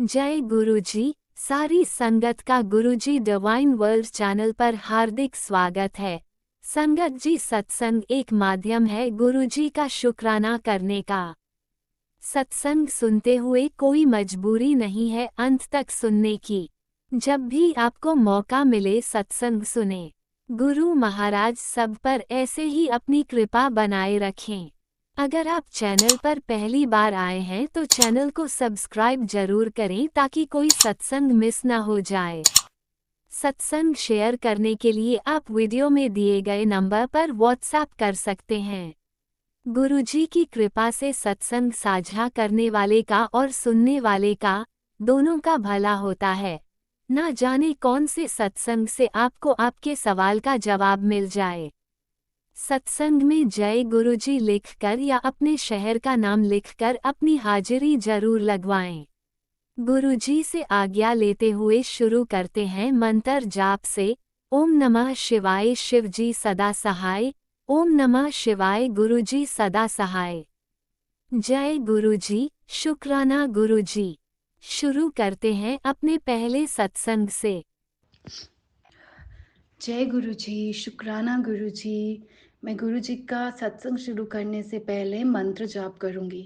जय गुरुजी। सारी संगत का गुरुजी डिवाइन वर्ल्ड चैनल पर हार्दिक स्वागत है। संगत जी, सत्संग एक माध्यम है गुरुजी का शुक्राना करने का। सत्संग सुनते हुए कोई मजबूरी नहीं है अंत तक सुनने की। जब भी आपको मौका मिले सत्संग सुने। गुरु महाराज सब पर ऐसे ही अपनी कृपा बनाए रखें। अगर आप चैनल पर पहली बार आए हैं तो चैनल को सब्सक्राइब जरूर करें ताकि कोई सत्संग मिस ना हो जाए। सत्संग शेयर करने के लिए आप वीडियो में दिए गए नंबर पर व्हाट्सएप कर सकते हैं। गुरुजी की कृपा से सत्संग साझा करने वाले का और सुनने वाले का दोनों का भला होता है। ना जाने कौन से सत्संग से आपको आपके सवाल का जवाब मिल जाए। सत्संग में जय गुरुजी लिखकर या अपने शहर का नाम लिखकर अपनी हाजिरी जरूर लगवाएं। गुरुजी से आज्ञा लेते हुए शुरू करते हैं मंत्र जाप से। ओम नमः शिवाय शिवजी सदा सहाय। ओम नमः शिवाय गुरुजी सदा सहाय। जय गुरुजी, शुक्राना गुरुजी। शुरू करते हैं अपने पहले सत्संग से। जय गुरु जी, शुक्राना गुरु जी। मैं गुरु जी का सत्संग शुरू करने से पहले मंत्र जाप करूंगी।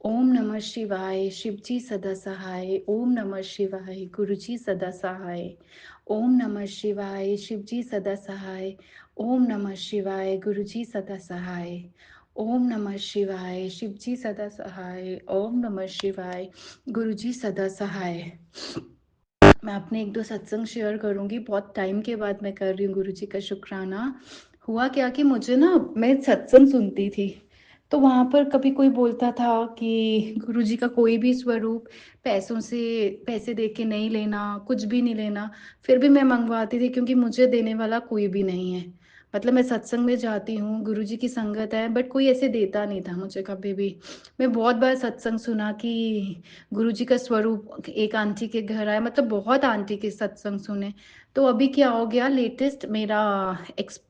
ओम नमः शिवाय, शिव जी सदा सहाय। ओम नमः शिवाय, गुरु जी सदा सहाय। ओम नमः शिवाय, शिव जी सदा सहाय। ओम नमः शिवाय, गुरु जी सदा सहाय। ओम नमः शिवाय, शिव जी सदा सहाय। ओम नमः शिवाय, गुरु जी सदा सहाय। मैं अपने एक दो सत्संग शेयर करूंगी। बहुत टाइम के बाद मैं कर रही हूँ गुरु जी का शुक्राना। हुआ क्या कि मुझे ना, मैं सत्संग सुनती थी तो वहां पर कभी कोई बोलता था कि गुरु जी का कोई भी स्वरूप पैसों से पैसे दे के नहीं लेना, कुछ भी नहीं लेना। फिर भी मैं मंगवाती थी क्योंकि मुझे देने वाला कोई भी नहीं है। मतलब मैं सत्संग में जाती हूँ, गुरु जी की संगत है, बट कोई ऐसे देता नहीं था मुझे कभी भी। मैं बहुत बार सत्संग सुना कि गुरु जी का स्वरूप एक आंटी के घर आया, मतलब बहुत आंटी के सत्संग सुने। तो अभी क्या हो गया, लेटेस्ट मेरा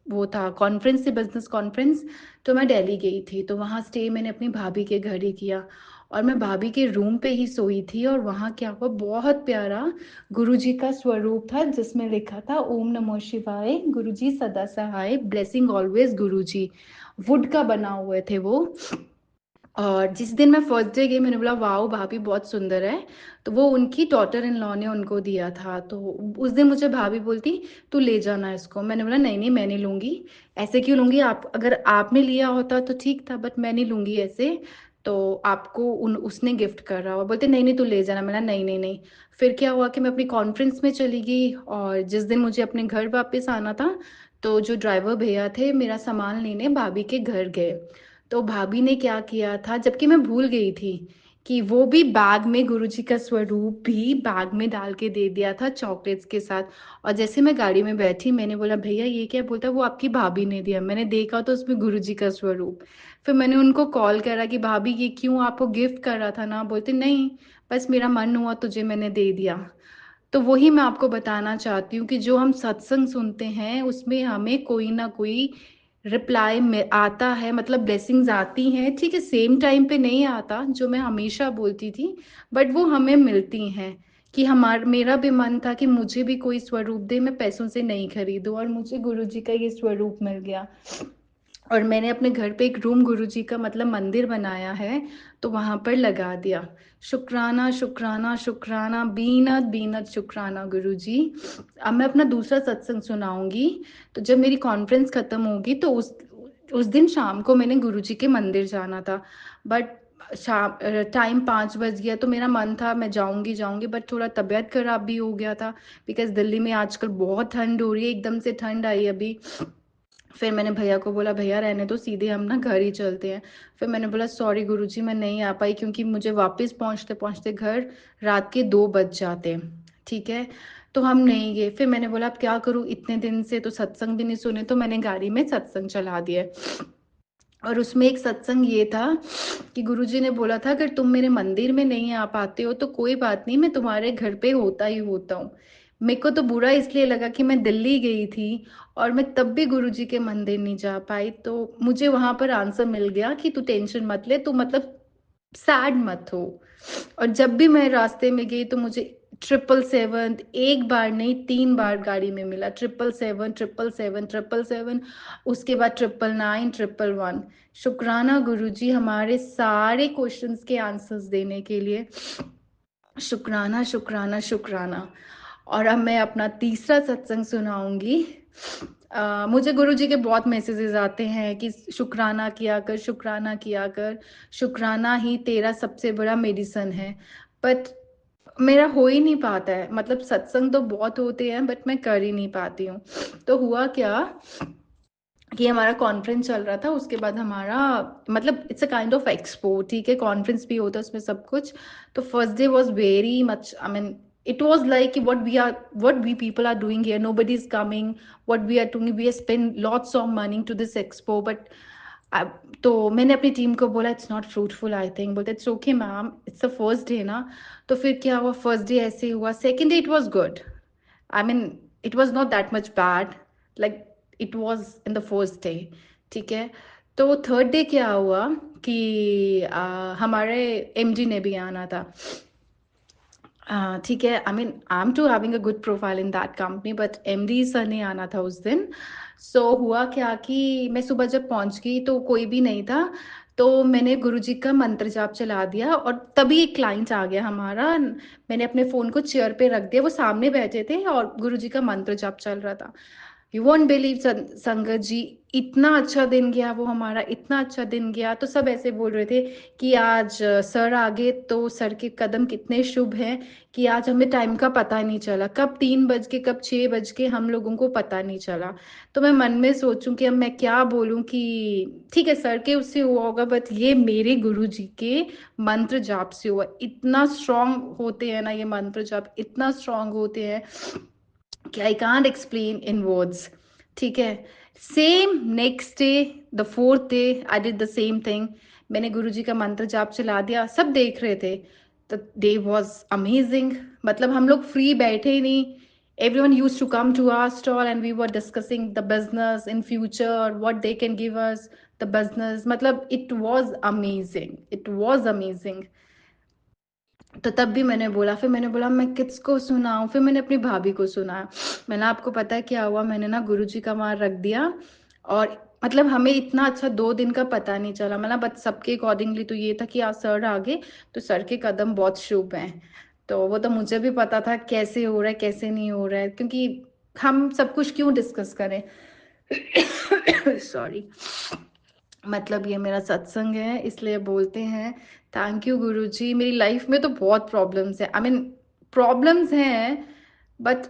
वो था कॉन्फ्रेंस से, बिजनेस कॉन्फ्रेंस। तो मैं दिल्ली गई थी तो वहाँ स्टे मैंने अपनी भाभी के घर ही किया। और मैं भाभी के रूम पे ही सोई थी और वहाँ क्या हुआ, बहुत प्यारा गुरु जी का स्वरूप था जिसमें लिखा था ओम नमो शिवाय, गुरु जी सदा सहाय, blessing always Guru ji. Would का बना हुए थे वो। और जिस दिन मैं फर्स्ट डे गई मैंने बोला वाओ भाभी बहुत सुंदर है। तो वो उनकी डॉटर इन लॉ ने उनको दिया था। तो उस दिन मुझे भाभी बोलती तू ले जाना इसको। मैंने बोला नहीं नहीं मैं नहीं लूंगी। ऐसे क्यों लूंगी, आप अगर आपने लिया होता तो ठीक था, बट मैं नहीं लूंगी ऐसे। तो आपको उसने गिफ्ट कर रहा हुआ। बोलते नहीं नहीं तू ले जाना। मैंने नहीं नहीं नहीं। फिर क्या हुआ कि मैं अपनी कॉन्फ्रेंस में चली गई और जिस दिन मुझे अपने घर वापस आना था तो जो ड्राइवर भैया थे मेरा सामान लेने भाभी के घर गए। तो भाभी ने क्या किया था, जबकि मैं भूल गई थी कि वो भी बैग में गुरुजी का स्वरूप भी बैग में डाल के दे दिया था चॉकलेट्स के साथ। और जैसे मैं गाड़ी में बैठी मैंने बोला भैया ये क्या, बोलता वो आपकी भाभी ने दिया। मैंने देखा तो उसमें गुरुजी का स्वरूप। फिर मैंने उनको कॉल करा कि भाभी ये क्यों, आपको गिफ्ट कर रहा था ना। बोलते नहीं, बस मेरा मन हुआ तुझे मैंने दे दिया। तो वही मैं आपको बताना चाहती हूँ कि जो हम सत्संग सुनते हैं उसमें हमें कोई ना कोई रिप्लाई में आता है, मतलब ब्लेसिंग्स आती हैं। ठीक है, सेम टाइम पे नहीं आता जो मैं हमेशा बोलती थी, बट वो हमें मिलती हैं। कि मेरा भी मन था कि मुझे भी कोई स्वरूप दे, मैं पैसों से नहीं खरीदूं, और मुझे गुरुजी का ये स्वरूप मिल गया। और मैंने अपने घर पे एक रूम गुरुजी का मतलब मंदिर बनाया है, तो वहां पर लगा दिया। शुक्राना शुक्राना शुक्राना, बीनत बीनत शुक्राना गुरुजी। अब मैं अपना दूसरा सत्संग सुनाऊंगी। तो जब मेरी कॉन्फ्रेंस खत्म होगी तो उस दिन शाम को मैंने गुरुजी के मंदिर जाना था। बट शाम टाइम 5 बज गया तो मेरा मन था मैं जाऊंगी जाऊंगी, बट थोड़ा तबीयत खराब भी हो गया था। बिकॉज दिल्ली में आजकल बहुत ठंड हो रही है, एकदम से ठंड आई अभी। फिर मैंने भैया को बोला भैया रहने दो, सीधे हम ना घर ही चलते हैं। फिर मैंने बोला सॉरी गुरुजी मैं नहीं आ पाई, क्योंकि मुझे वापस पहुंचते पहुंचते घर रात के 2 बज जाते हैं। ठीक है, तो हम नहीं गए। फिर मैंने बोला अब क्या करूं, इतने दिन से तो सत्संग भी नहीं सुने, तो मैंने गाड़ी में सत्संग चला दिया। और उसमें एक सत्संग ये था कि गुरुजी ने बोला था अगर तुम मेरे मंदिर में नहीं आ पाते हो तो कोई बात नहीं, मैं तुम्हारे घर पे होता ही होता हूँ। मेरे को तो बुरा इसलिए लगा कि मैं दिल्ली गई थी और मैं तब भी गुरुजी के मंदिर नहीं जा पाई। तो मुझे वहां पर आंसर मिल गया कि तू टेंशन मत ले, तू मतलब सैड मत हो। और जब भी मैं रास्ते में गई तो मुझे 777 एक बार नहीं 3 बार गाड़ी में मिला। 777 777 777, उसके बाद 999 111। शुक्राना गुरुजी हमारे सारे क्वेश्चंस के आंसर्स देने के लिए। शुक्राना शुक्राना शुक्राना। और अब मैं अपना तीसरा सत्संग सुनाऊंगी। मुझे गुरुजी के बहुत मैसेजेस आते हैं कि शुक्राना किया कर, शुक्राना किया कर, शुक्राना ही तेरा सबसे बड़ा मेडिसन है। बट मेरा हो ही नहीं पाता है, मतलब सत्संग तो बहुत होते हैं बट मैं कर ही नहीं पाती हूँ। तो हुआ क्या कि हमारा कॉन्फ्रेंस चल रहा था, उसके बाद हमारा मतलब it's a kind of expo, ठीक है, कॉन्फ्रेंस भी होता है उसमें सब कुछ। तो first day was very much, I mean it was like what we people are doing here, nobody is coming, what we are doing, we have spent lots of money to this expo, but तो मैंने अपनी team को बोला it's not fruitful, I think. बोलते it's okay ma'am, it's the first day ना। तो फिर क्या हुआ, फर्स्ट डे ऐसे हुआ, second day it was good, I mean it was not that much bad, like it was in the first day, ठीक है। तो थर्ड डे क्या हुआ कि हमारे एमडी ने भी आना था, ठीक है। I mean I am to having a good profile in that company, but MD sir ने आना था उस दिन। सो हुआ क्या कि मैं सुबह जब पहुंच गई तो कोई भी नहीं था, तो मैंने गुरुजी का मंत्र जाप चला दिया और तभी एक क्लाइंट आ गया हमारा। मैंने अपने फ़ोन को चेयर पे रख दिया, वो सामने बैठे थे और गुरुजी का मंत्र जाप चल रहा था। यू वोंट बिलीव संगत जी, इतना अच्छा दिन गया वो हमारा, इतना अच्छा दिन गया। तो सब ऐसे बोल रहे थे कि आज सर आ गए तो सर के कदम कितने शुभ हैं कि आज हमें टाइम का पता नहीं चला, कब 3 बज के कब 6 बज के हम लोगों को पता नहीं चला। तो मैं मन में सोचूं कि अब मैं क्या बोलूं कि ठीक है सर के उससे हुआ होगा, बट ये मेरे गुरु जी के मंत्र जाप से हुआ। इतना स्ट्रांग होते हैं ना ये मंत्र जाप, इतना स्ट्रांग होते हैं कि I can't explain in words, ठीक है। Same next day, the fourth day, I did the same thing. मैंने गुरुजी का मंत्र जाप चला दिया, सब देख रहे थे। द डे वॉज अमेजिंग, मतलब हम लोग फ्री बैठे ही नहीं, everyone used to come to our stall and we were discussing the business in future, what they can give us, the business, मतलब it was amazing, it was amazing। तो तब भी मैंने बोला, फिर मैंने बोला मैं किसको सुनाऊं, फिर मैंने अपनी भाभी को सुनाया। मैंने, आपको पता है क्या हुआ, मैंने ना गुरुजी का वहां रख दिया और मतलब हमें इतना अच्छा 2 दिन का पता नहीं चला। मतलब बट सबके अकॉर्डिंगली तो ये था कि आज सर आगे तो सर के कदम बहुत शुभ हैं। तो वो तो मुझे भी पता था कैसे हो रहा है कैसे नहीं हो रहा है, क्योंकि हम सब कुछ क्यों डिस्कस करें। सॉरी, मतलब ये मेरा सत्संग है इसलिए बोलते हैं। थैंक यू गुरुजी। मेरी लाइफ में तो बहुत प्रॉब्लम्स है, आई मीन प्रॉब्लम्स हैं, बट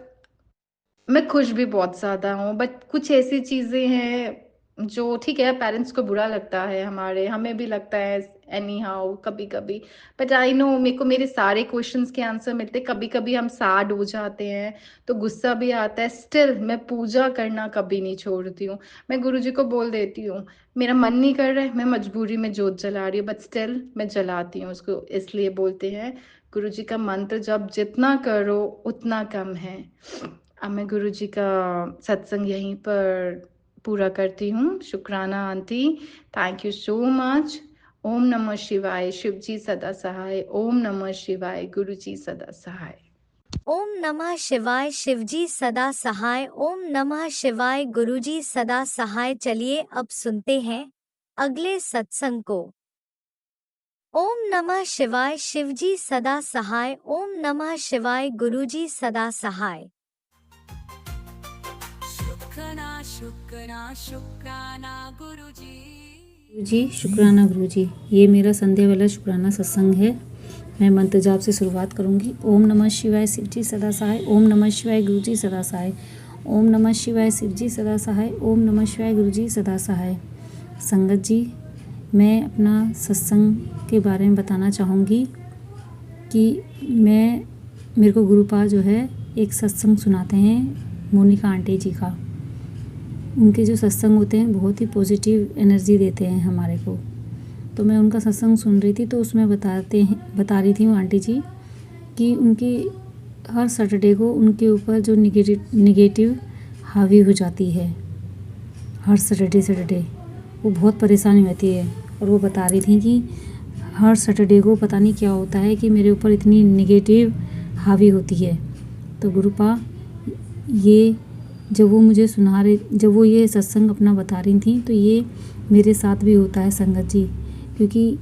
मैं खुश भी बहुत ज़्यादा हूँ। बट कुछ ऐसी चीज़ें हैं जो ठीक है, पेरेंट्स को बुरा लगता है, हमारे हमें भी लगता है एनी हाउ कभी कभी। बट आई नो मेरे को मेरे सारे क्वेश्चंस के आंसर मिलते। कभी कभी हम सैड हो जाते हैं तो गुस्सा भी आता है, स्टिल मैं पूजा करना कभी नहीं छोड़ती हूँ। मैं गुरुजी को बोल देती हूँ मेरा मन नहीं कर रहा है, मैं मजबूरी में जोत जला रही हूँ, बट स्टिल मैं जलाती हूँ उसको। इसलिए बोलते हैं गुरुजी का मंत्र जब जितना करो उतना कम है। अब मैं गुरुजी का सत्संग यहीं पर पूरा करती हूँ। शुक्राना aunty, thank you so much. Om नमः शिवाय, शिव जी सदा सहाय। ओम नमः शिवाय, गुरु जी सदा सहाय। ओम नमः शिवाय, शिवजी सदा सहाय। ओम नमः शिवाय, गुरुजी सदा सहाय। चलिए अब सुनते हैं अगले सत्संग को। ओम नमः शिवाय, शिवजी सदा सहाय। ओम नमः शिवाय, गुरुजी सदा सहाय। शुक्राना शुक्राना शुक्राना गुरुजी। गुरुजी शुक्राना गुरुजी, ये मेरा संध्या वाला शुक्राना सत्संग है। मैं मंत्र जाप से शुरुआत करूंगी। ओम नमः शिवाय, शिवजी सदा सहाय। ओम नमः शिवाय, गुरुजी सदा सहाय। ओम नमः शिवाय, शिवजी सदा सहाय। ओम नमः शिवाय, गुरुजी सदा सहाय। संगत जी, मैं अपना सत्संग के बारे में बताना चाहूँगी कि मेरे को गुरुपाल जो है एक सत्संग सुनाते हैं मोनिका आंटी जी का। उनके जो सत्संग होते हैं बहुत ही पॉजिटिव एनर्जी देते हैं हमारे को। तो मैं उनका सत्संग सुन रही थी तो उसमें बता रही थी वो आंटी जी कि उनकी हर सैटरडे को उनके ऊपर जो निगेटिव हावी हो जाती है। हर सैटरडे वो बहुत परेशानी होती है। और वो बता रही थी कि हर सैटरडे को पता नहीं क्या होता है कि मेरे ऊपर इतनी नेगेटिव हावी होती है। तो गुरुपा ये जब वो ये सत्संग अपना बता रही थी तो ये मेरे साथ भी होता है संगत जी, क्योंकि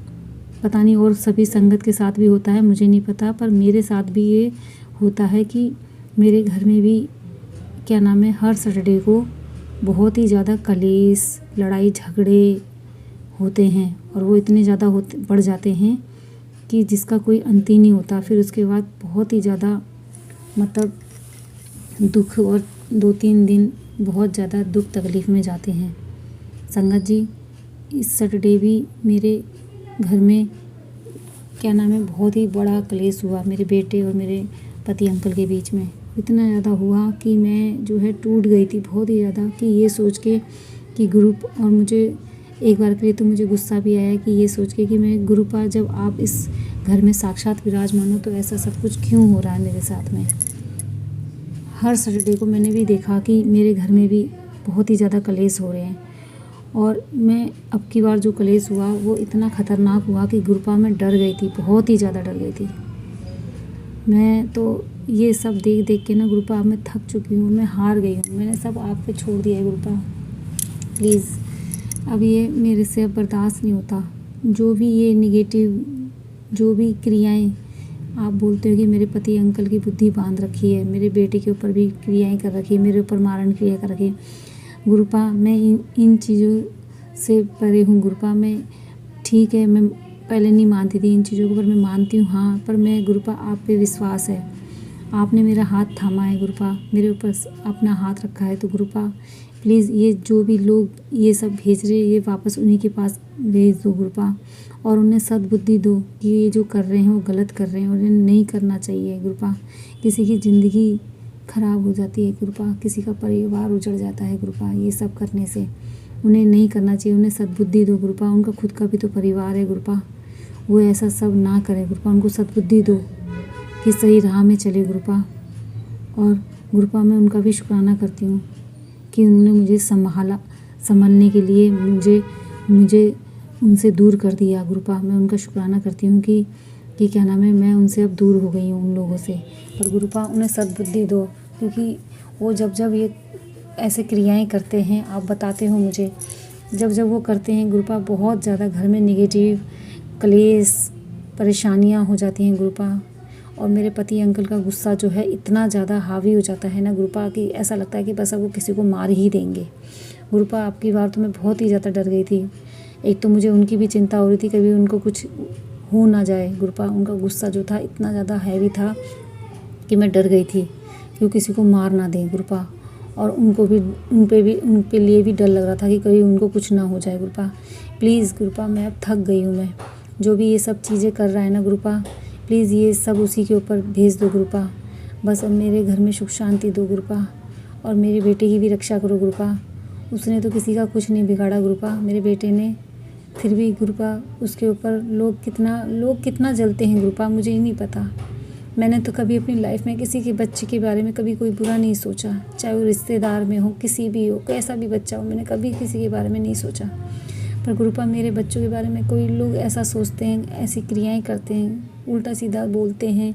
पता नहीं और सभी संगत के साथ भी होता है मुझे नहीं पता, पर मेरे साथ भी ये होता है कि मेरे घर में भी क्या नाम है हर सैटरडे को बहुत ही ज़्यादा कलेश, लड़ाई झगड़े होते हैं और वो इतने ज़्यादा बढ़ जाते हैं कि जिसका कोई अंत ही नहीं होता। फिर उसके बाद बहुत ही ज़्यादा मतलब दुख और 2-3 दिन बहुत ज़्यादा दुख तकलीफ़ में जाते हैं। संगत जी इस सैटरडे भी मेरे घर में क्या नाम है बहुत ही बड़ा क्लेश हुआ मेरे बेटे और मेरे पति अंकल के बीच में। इतना ज़्यादा हुआ कि मैं जो है टूट गई थी बहुत ही ज़्यादा, कि ये सोच के कि ग्रुप, और मुझे एक बार के लिए तो मुझे गुस्सा भी आया कि ये सोच के कि मैं गुरुपा जब आप इस घर में साक्षात विराजमान हो तो ऐसा सब कुछ क्यों हो रहा है मेरे साथ में। हर सैटरडे को मैंने भी देखा कि मेरे घर में भी बहुत ही ज़्यादा कलेश हो रहे हैं, और मैं अब की बार जो कलेश हुआ वो इतना ख़तरनाक हुआ कि गुरुपा मैं डर गई थी, बहुत ही ज़्यादा डर गई थी। मैं तो ये सब देख देख के ना गुरुपा अब मैं थक चुकी हूँ, मैं हार गई हूँ, मैंने सब आप पे छोड़ दिया है गुरुपा। प्लीज़ अब ये मेरे से अब बर्दाश्त नहीं होता। जो भी ये नेगेटिव जो भी क्रियाएं आप बोलते हो कि मेरे पति अंकल की बुद्धि बांध रखी है, मेरे बेटे के ऊपर भी क्रियाएं कर रखी है, मेरे ऊपर मारण क्रिया कर रखी है गुरुपा, मैं इन चीज़ों से परे हूँ गुरुपा। मैं ठीक है, मैं पहले नहीं मानती थी इन चीज़ों को, पर मैं मानती हूँ हाँ, पर मैं गुरुपा आप पे विश्वास है, आपने मेरा हाथ थामा है गुरुपा, मेरे ऊपर अपना हाथ रखा है। तो गुरुपा प्लीज़ ये जो भी लोग ये सब भेज रहे ये वापस उन्हीं के पास भेज दो गुरुपा, और उन्हें सद्बुद्धि दो कि ये जो कर रहे हैं वो गलत कर रहे हैं और इन्हें नहीं करना चाहिए गुरुपा। किसी की ज़िंदगी ख़राब हो जाती है गुरुपा, किसी का परिवार उजड़ जाता है गुरुपा, ये सब करने से उन्हें नहीं करना चाहिए। उन्हें सद्बुद्धि दो गुरुपा, उनका खुद का भी तो परिवार है गुरुपा, वो ऐसा सब ना करे गुरुपा, उनको सद्बुद्धि दो कि सही राह में चले गुरुपा। और गुरुपा मैं उनका भी शुक्राना करती हूँ कि उन्होंने मुझे संभालने के लिए मुझे उनसे दूर कर दिया गुरुपा। मैं उनका शुक्राना करती हूँ कि क्या नाम है मैं उनसे अब दूर हो गई हूँ उन लोगों से। पर गुरुपा उन्हें सद्बुद्धि दो, क्योंकि वो जब ये ऐसे क्रियाएं करते हैं, आप बताते हो मुझे, जब वो करते हैं गुरुपा बहुत ज़्यादा घर में नेगेटिव कलेश परेशानियां हो जाती हैं गुरुपा। और मेरे पति अंकल का गुस्सा जो है इतना ज़्यादा हावी हो जाता है ना गुरुपा कि ऐसा लगता है कि बस अब वो किसी को मार ही देंगे गुरुपा। आपकी बार तो मैं बहुत ही ज़्यादा डर गई थी। एक तो मुझे उनकी भी चिंता हो रही थी कभी उनको कुछ हो ना जाए गुरुपा। उनका गुस्सा जो था इतना ज़्यादा हैवी था कि मैं डर गई थी कि वो किसी को मार ना दें गुरुपा। और उनके लिए भी डर लग रहा था कि कभी उनको कुछ ना हो जाए गुरुपा। प्लीज़ गुरुपा मैं अब थक गई हूँ। मैं जो भी ये सब चीज़ें कर रहा है ना गुरुपा, प्लीज़ ये सब उसी के ऊपर भेज दो गुरुपा। बस अब मेरे घर में सुख शांति दो गुरुपा, और मेरे बेटे की भी रक्षा करो गुरुपा। उसने तो किसी का कुछ नहीं बिगाड़ा गुरुपा, मेरे बेटे ने, फिर भी गुरुपा उसके ऊपर लोग कितना जलते हैं गुरुपा, मुझे ही नहीं पता। मैंने तो कभी अपनी लाइफ में किसी के बच्चे के बारे में कभी कोई बुरा नहीं सोचा, चाहे वो रिश्तेदार में हो, किसी भी हो, कैसा भी बच्चा हो, मैंने कभी किसी के बारे में नहीं सोचा। पर गुरुपा मेरे बच्चों के बारे में कोई लोग ऐसा सोचते हैं, ऐसी क्रियाएं करते हैं, उल्टा सीधा बोलते हैं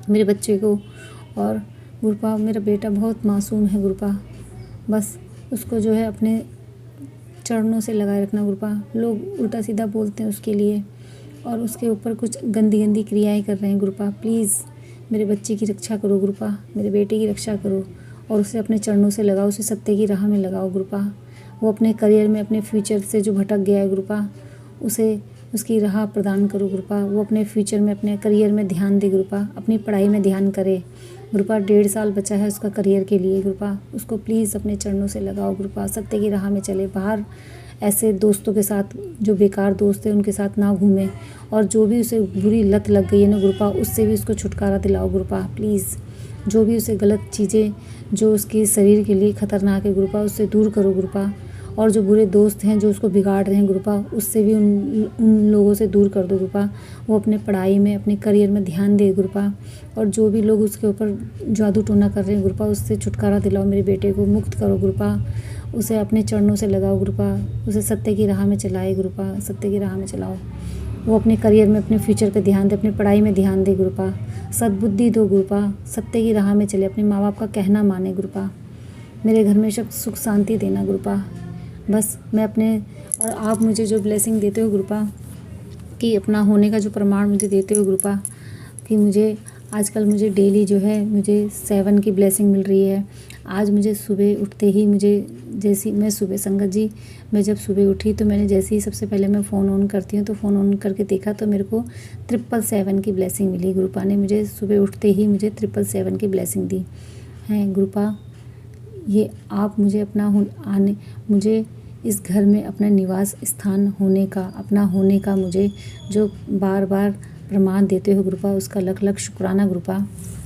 मेरे बच्चे को। और गुरुपा मेरा बेटा बहुत मासूम है गुरुपा, बस उसको जो है अपने चरणों से लगाए रखना गुरुपा। लोग उल्टा सीधा बोलते हैं उसके लिए और उसके ऊपर कुछ गंदी गंदी क्रियाएं कर रहे हैं गुरुपा। प्लीज़ मेरे बच्चे की रक्षा करो गुरुपा, मेरे बेटे की रक्षा करो और उसे अपने चरणों से लगाओ, उसे सत्य की राह में लगाओ गुरुपा। वो अपने करियर में, अपने फ्यूचर से जो भटक गया है गुरुपा, उसे उसकी राह प्रदान करो गुरुपा। वो अपने फ्यूचर में, अपने करियर में ध्यान दे गुरुपा, अपनी पढ़ाई में ध्यान करे गुरुपा। 1.5 साल बचा है उसका करियर के लिए गुरुपा, उसको प्लीज़ अपने चरणों से लगाओ गुरुपा, सत्य की राह में चले। बाहर ऐसे दोस्तों के साथ, जो बेकार दोस्त हैं उनके साथ ना घूमे, और जो भी उसे बुरी लत लग गई है ना गुरुपा, उससे भी उसको छुटकारा दिलाओ गुरुपा। प्लीज़ जो भी उसे गलत चीज़ें जो उसके शरीर के लिए खतरनाक है गुरुपा, उससे दूर करो गुरुपा। और जो बुरे दोस्त हैं जो उसको बिगाड़ रहे हैं गुरुपा, उससे भी उन लोगों से दूर कर दो गुरुपा। वो अपने पढ़ाई में, अपने करियर में ध्यान दे गुरुपा। और जो भी लोग उसके ऊपर जादू टोना कर रहे हैं गुरुपा, उससे छुटकारा दिलाओ, मेरे बेटे को मुक्त करो गुरुपा। उसे अपने चरणों से लगाओ गुरुपा, उसे सत्य की राह में चलाए गुरुपा, सत्य की राह में चलाओ। वो अपने करियर में अपने फ्यूचर पे ध्यान दे, अपनी पढ़ाई में ध्यान दे गुरुपा। सद्बुद्धि दो गुरुपा, सत्य की राह में चले, अपने माँ बाप का कहना माने गुरुपा। मेरे घर में सुख शांति देना गुरुपा। बस मैं अपने और आप मुझे जो ब्लेसिंग देते हो गुरुपा, कि अपना होने का जो प्रमाण मुझे देते हो गुरुपा, कि मुझे आजकल मुझे डेली जो है मुझे 7 की ब्लेसिंग मिल रही है। आज मुझे सुबह उठते ही मुझे जैसी मैं सुबह संगत जी, मैं जब सुबह उठी तो मैंने जैसे ही सबसे पहले मैं फ़ोन ऑन करती हूँ तो फ़ोन ऑन करके देखा तो मेरे को 777 की ब्लेसिंग मिली। गुरुपा ने मुझे सुबह उठते ही मुझे 777 की ब्लेसिंग दी है गुरुपा। ये आप मुझे मुझे इस घर में अपना निवास स्थान होने का, अपना होने का मुझे जो बार बार प्रमाण देते हो गुरुपा, उसका लख लख शुक्राना गुरुपा,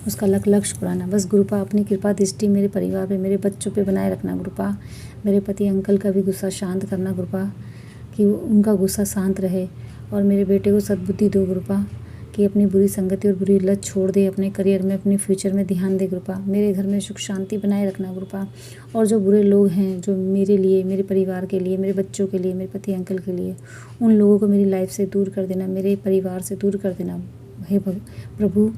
उसका लख लख शुक्राना। बस गुरुपा अपनी कृपा दृष्टि मेरे परिवार पे, मेरे बच्चों पे बनाए रखना गुरुपा। मेरे पति अंकल का भी गुस्सा शांत करना गुरुपा, कि उनका गुस्सा शांत रहे। और मेरे बेटे को सद्बुद्धि दो गुरुपा, कि अपनी बुरी संगति और बुरी लत छोड़ दे, अपने करियर में अपने फ्यूचर में ध्यान दे गुरुपा। मेरे घर में सुख शांति बनाए रखना गुरुपा। और जो बुरे लोग हैं जो मेरे लिए, मेरे परिवार के लिए, मेरे बच्चों के लिए, मेरे पति अंकल के लिए, उन लोगों को मेरी लाइफ से दूर कर देना, मेरे परिवार से दूर कर देना। हे प्रभु,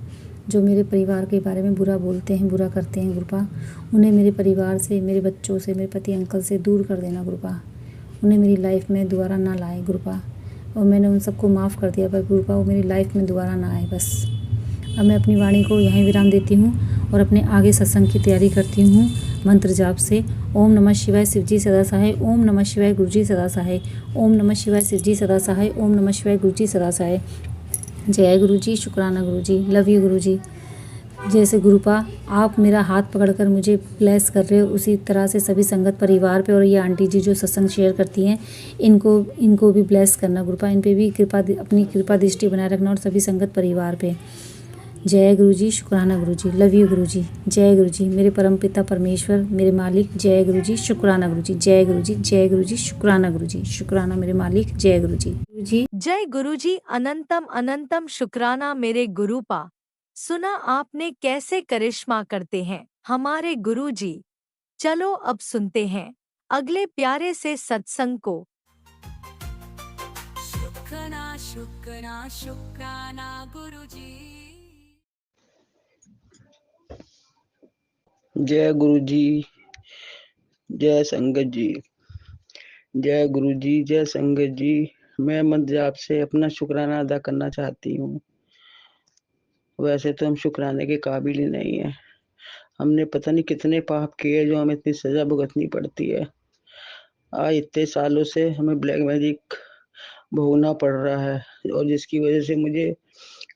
जो मेरे परिवार के बारे में बुरा बोलते हैं, बुरा करते हैं गुरुपा, उन्हें मेरे परिवार से, मेरे बच्चों से, मेरे पति अंकल से दूर कर देना गुरुपा। उन्हें मेरी लाइफ में दोबारा ना लाए गुरुपा। और मैंने उन सबको माफ़ कर दिया, पर गुरुपा वो मेरी लाइफ में दोबारा ना आए बस। अब मैं अपनी वाणी को यहीं विराम देती हूँ और अपने आगे सत्संग की तैयारी करती हूँ मंत्र जाप से। ओम नमः शिवाय शिवजी सदा सहाय, ओम नमः शिवाय गुरुजी सदा सहाय, ओम नमः शिवाय शिवजी सदा सहाय, ओम नमः शिवाय गुरुजी सदा सहाय। जय गुरुजी, शुक्राना गुरुजी, लव यू गुरुजी। जैसे गुरुपा आप मेरा हाथ पकड़कर मुझे ब्लेस कर रहे हो, उसी तरह से सभी संगत परिवार पे और ये आंटी जी जो सत्संग शेयर करती हैं, इनको भी ब्लेस करना गुरुपा। इन पे भी अपनी कृपा दृष्टि बनाए रखना और सभी संगत परिवार पे। जय गुरुजी, शुक्राना गुरुजी, लव यू गुरुजी। जय गुरुजी, मेरे परम पिता परमेश्वर, मेरे मालिक। जय गुरुजी, शुक्राना गुरुजी, जय गुरुजी, जय गुरुजी, शुक्राना गुरुजी, शुक्राना मेरे मालिक। जय गुरुजी। गुरुजी जय गुरुजी, अनंतम अनंतम शुक्राना मेरे गुरुपा। सुना आपने कैसे करिश्मा करते हैं हमारे गुरुजी। चलो अब सुनते हैं अगले प्यारे से सत्संग को। शुक्राना शुक्राना शुक्राना गुरुजी। जय गुरुजी, जय संगत जी। जय गुरुजी, जय संगत जी। मैं मंत्र जाप से अपना शुक्राना अदा करना चाहती हूँ। वैसे तो हम शुक्राने के काबिल ही नहीं है। हमने पता नहीं कितने पाप किए जो हमें इतनी सजा भुगतनी पड़ती है। आज इतने सालों से हमें ब्लैक मैजिक भोगना पड़ रहा है, और जिसकी वजह से मुझे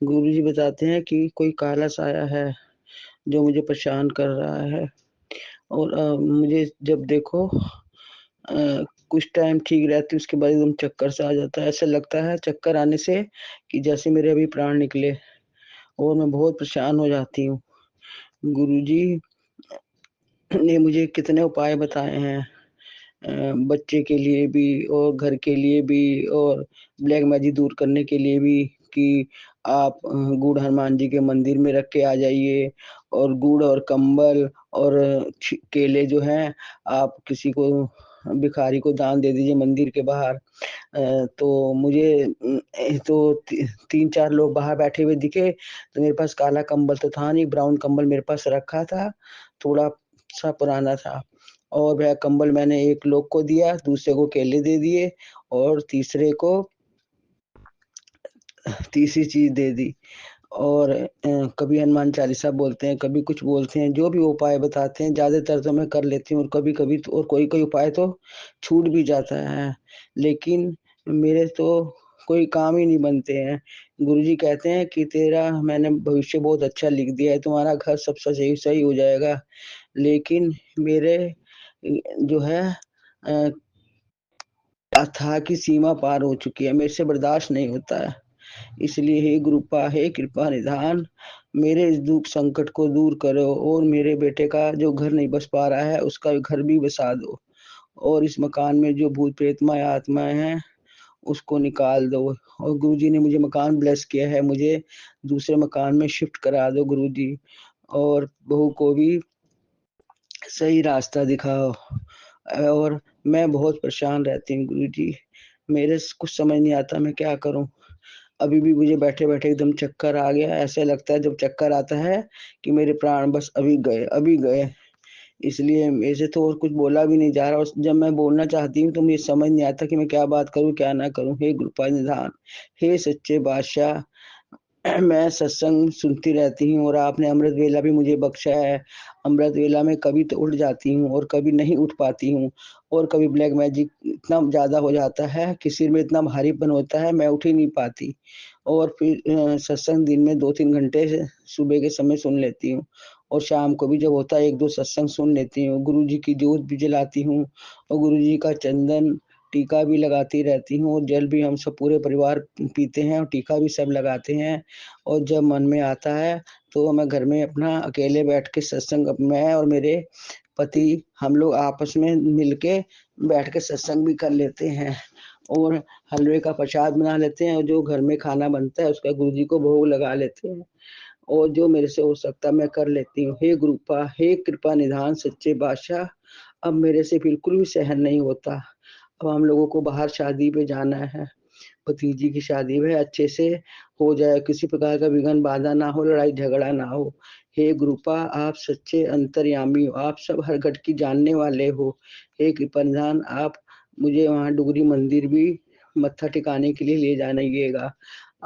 गुरुजी बताते हैं कि कोई काला साया है जो मुझे परेशान कर रहा है। और मुझे जब देखो कुछ टाइम ठीक रहती, उसके बाद एकदम चक्कर सा आ जाता है। ऐसा लगता है चक्कर आने से कि जैसे मेरे अभी प्राण निकले, और मैं बहुत परेशान हो जाती हूँ। गुरुजी ने मुझे कितने उपाय बताए हैं, बच्चे के लिए भी और घर के लिए भी और ब्लैक मैजिक दूर करने के लिए भी, कि आप गुड़ हनुमान जी के मंदिर में रख के आ जाइए, और गुड़ और कंबल और केले जो हैं आप किसी को भिखारी को दान दे दीजिए मंदिर के बाहर। तो मुझे तो 3-4 लोग बाहर बैठे हुए दिखे, तो मेरे पास काला कंबल तो था नहीं, ब्राउन कंबल मेरे पास रखा था, थोड़ा सा पुराना था। और वह कंबल मैंने एक लोग को दिया, दूसरे को केले दे दिए, और तीसरे को तीसरी चीज दे दी। और कभी हनुमान चालीसा बोलते हैं, कभी कुछ बोलते हैं, जो भी उपाय बताते हैं ज़्यादातर तो मैं कर लेती हूँ, और कभी-कभी तो और कोई-कोई उपाय तो छूट भी जाता है, लेकिन मेरे तो कोई काम ही नहीं बनते हैं। गुरुजी कहते हैं कि तेरा मैंने भविष्य बहुत अच्छा लिख दिया है, तुम्हारा घर सब सही सही हो जाएगा। लेकिन मेरे जो है अथाह की सीमा पार हो चुकी है, मेरे से बर्दाश्त नहीं होता है। इसलिए हे गुरुपा, हे कृपा निधान, मेरे इस दुख संकट को दूर करो, और मेरे बेटे का जो घर नहीं बस पा रहा है उसका घर भी बसा दो, और इस मकान में जो भूत प्रेतमाएं आत्माएं हैं उसको निकाल दो। और गुरुजी ने मुझे मकान ब्लेस किया है, मुझे दूसरे मकान में शिफ्ट करा दो गुरुजी, और बहू को भी सही रास्ता दिखाओ। और मैं बहुत परेशान रहती हूँ गुरुजी, मेरे कुछ समझ नहीं आता मैं क्या करूँ। अभी भी मुझे बैठे-बैठे एकदम चक्कर आ गया। ऐसा लगता है जब चक्कर आता है कि मेरे प्राण बस अभी गए, अभी गए। इसलिए मेरे से तो और कुछ बोला भी नहीं जा रहा और जब मैं बोलना चाहती हूँ तो मुझे समझ नहीं आता कि मैं क्या बात करूँ, क्या ना करूँ। हे कृपा निधान, हे सच्चे बादशाह, मैं सत्संग सुनती रहती हूँ और आपने अमृत वेला भी मुझे बख्शा है। अमृत वेला में कभी तो उठ जाती हूँ और कभी नहीं उठ पाती हूँ और कभी ब्लैक मैजिक इतना ज़्यादा हो जाता है कि सिर में इतना भारीपन होता है, मैं उठ ही नहीं पाती। और फिर सत्संग दिन में 2-3 घंटे सुबह के समय सुन लेती हूँ और शाम को भी जब होता है 1-2 सत्संग सुन लेती हूँ। गुरुजी की जोत भी जलाती हूँ और गुरुजी का चंदन टीका भी लगाती रहती हूँ और जल भी हम सब पूरे परिवार पीते हैं और टीका भी सब लगाते हैं। और जब मन में आता है तो मैं घर में अपना अकेले बैठ के सत्संग, मैं और मेरे पति हम लोग आपस में मिलके बैठ के सत्संग भी कर लेते हैं और हलवे का प्रसाद बना लेते हैं और जो घर में खाना बनता है उसका गुरुजी को भोग लगा लेते हैं और जो मेरे से हो सकता है मैं कर लेती हूँ। हे गुरुपा, हे कृपा निधान सच्चे बादशाह, अब मेरे से बिल्कुल भी सहन नहीं होता। अब हम लोगों को बाहर शादी पे जाना है, भतीजी की शादी में अच्छे से हो जाए, किसी प्रकार का विघ्न बाधा ना हो, लड़ाई झगड़ा ना हो। हे गुरुपा, आप सच्चे अंतर्यामी हो, आप सब हर घट की जानने वाले हो। हे कृपानिधान, आप मुझे वहाँ डुगरी मंदिर भी मत्था टिकाने के लिए ले जाइएगा।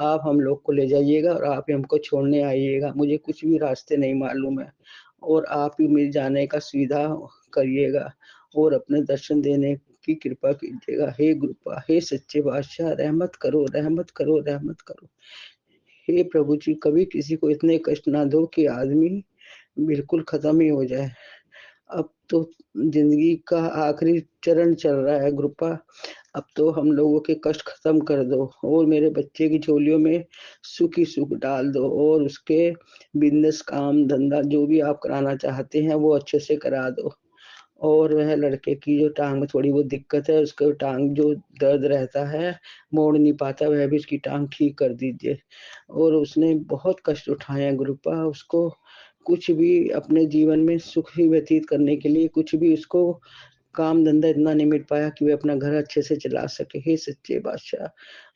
आप हम लोग को ले जाइएगा और आप ही हमको छोड़ने आइएगा। मुझे कुछ भी रास्ते नहीं मालूम है और आप ही मेरे जाने का सुविधा करिएगा और अपने दर्शन देने की कृपा कीजिएगा। हे गुरुपा, हे सच्चे बादशाह, रहमत करो, रहमत करो, रहमत करो। हे प्रभु जी, कभी किसी को इतने कष्ट ना दो कि आदमी बिल्कुल खत्म ही हो जाए। अब तो जिंदगी का आखिरी चरण चल रहा है गुरुपा, अब तो हम लोगों के कष्ट खत्म कर दो और मेरे बच्चे की झोलियों में सुख ही सुख डाल दो और उसके बिजनेस काम धंधा जो भी आप कराना चाहते हैं वो अच्छे से करा दो। और वह लड़के की जो टांग में थोड़ी बहुत दिक्कत है, उसका टांग जो दर्द रहता है, मोड़ नहीं पाता, वह भी उसकी टांग ठीक कर दीजिए। और उसने बहुत कष्ट उठाए हैं गुरुपा, उसको कुछ भी अपने जीवन में सुख ही व्यतीत करने के लिए कुछ भी उसको काम धंधा इतना नहीं मिल पाया कि वे अपना घर अच्छे से चला सके। हे सच्चे बादशाह,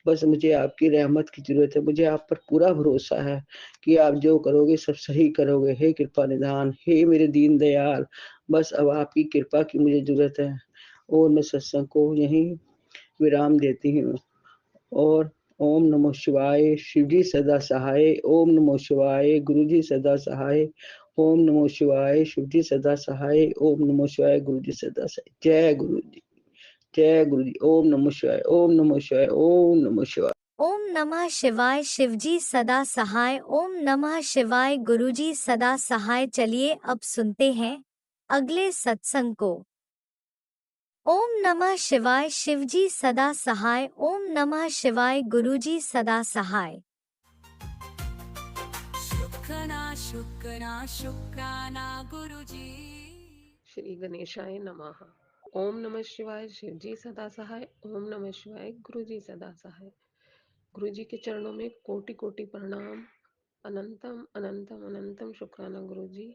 बस मुझे आपकी रहमत की जरूरत है, मुझे आप पर पूरा भरोसा है कि आप जो करोगे सब सही करोगे। हे कृपा निधान, हे मेरे दीन दयाल, बस अब आपकी कृपा की मुझे जरूरत है और मैं सत्संग को यहीं विराम देती हूँ। और ओम नमो शिवाय, शिव जी सदा सहाय। ओम नमो शिवाय, गुरु जी सदा सहाय। ओम नमो शिवाय, शिव जी सदा सहाय। ओम नमो शिवाय, गुरु जी सदा सहाय। जय गुरु जी, जय गुरु जी। ओम नमो शिवाय, ओम नमो शिवाय, ओम नमो शिवाय। ओम नमः शिवाय, शिवजी सदा सहाय। ओम नमः शिवाय, गुरुजी सदा सहाय। चलिए अब सुनते हैं अगले सत्संग को। ओम नमः शिवाय, शिवजी सदा सहाय। ओम नमः शिवाय, गुरुजी सदा सहाय। शुक्राना शुक्राना शुक्राना गुरुजी। श्री गणेशाय नमः। ओम नमः शिवाय, शिव जी सदा सहाय। ओम नमः शिवाय, गुरु जी सदा सहाय। गुरु जी के चरणों में कोटि कोटि प्रणाम। अनंतम अनंतम अनंतम शुक्राना गुरु जी।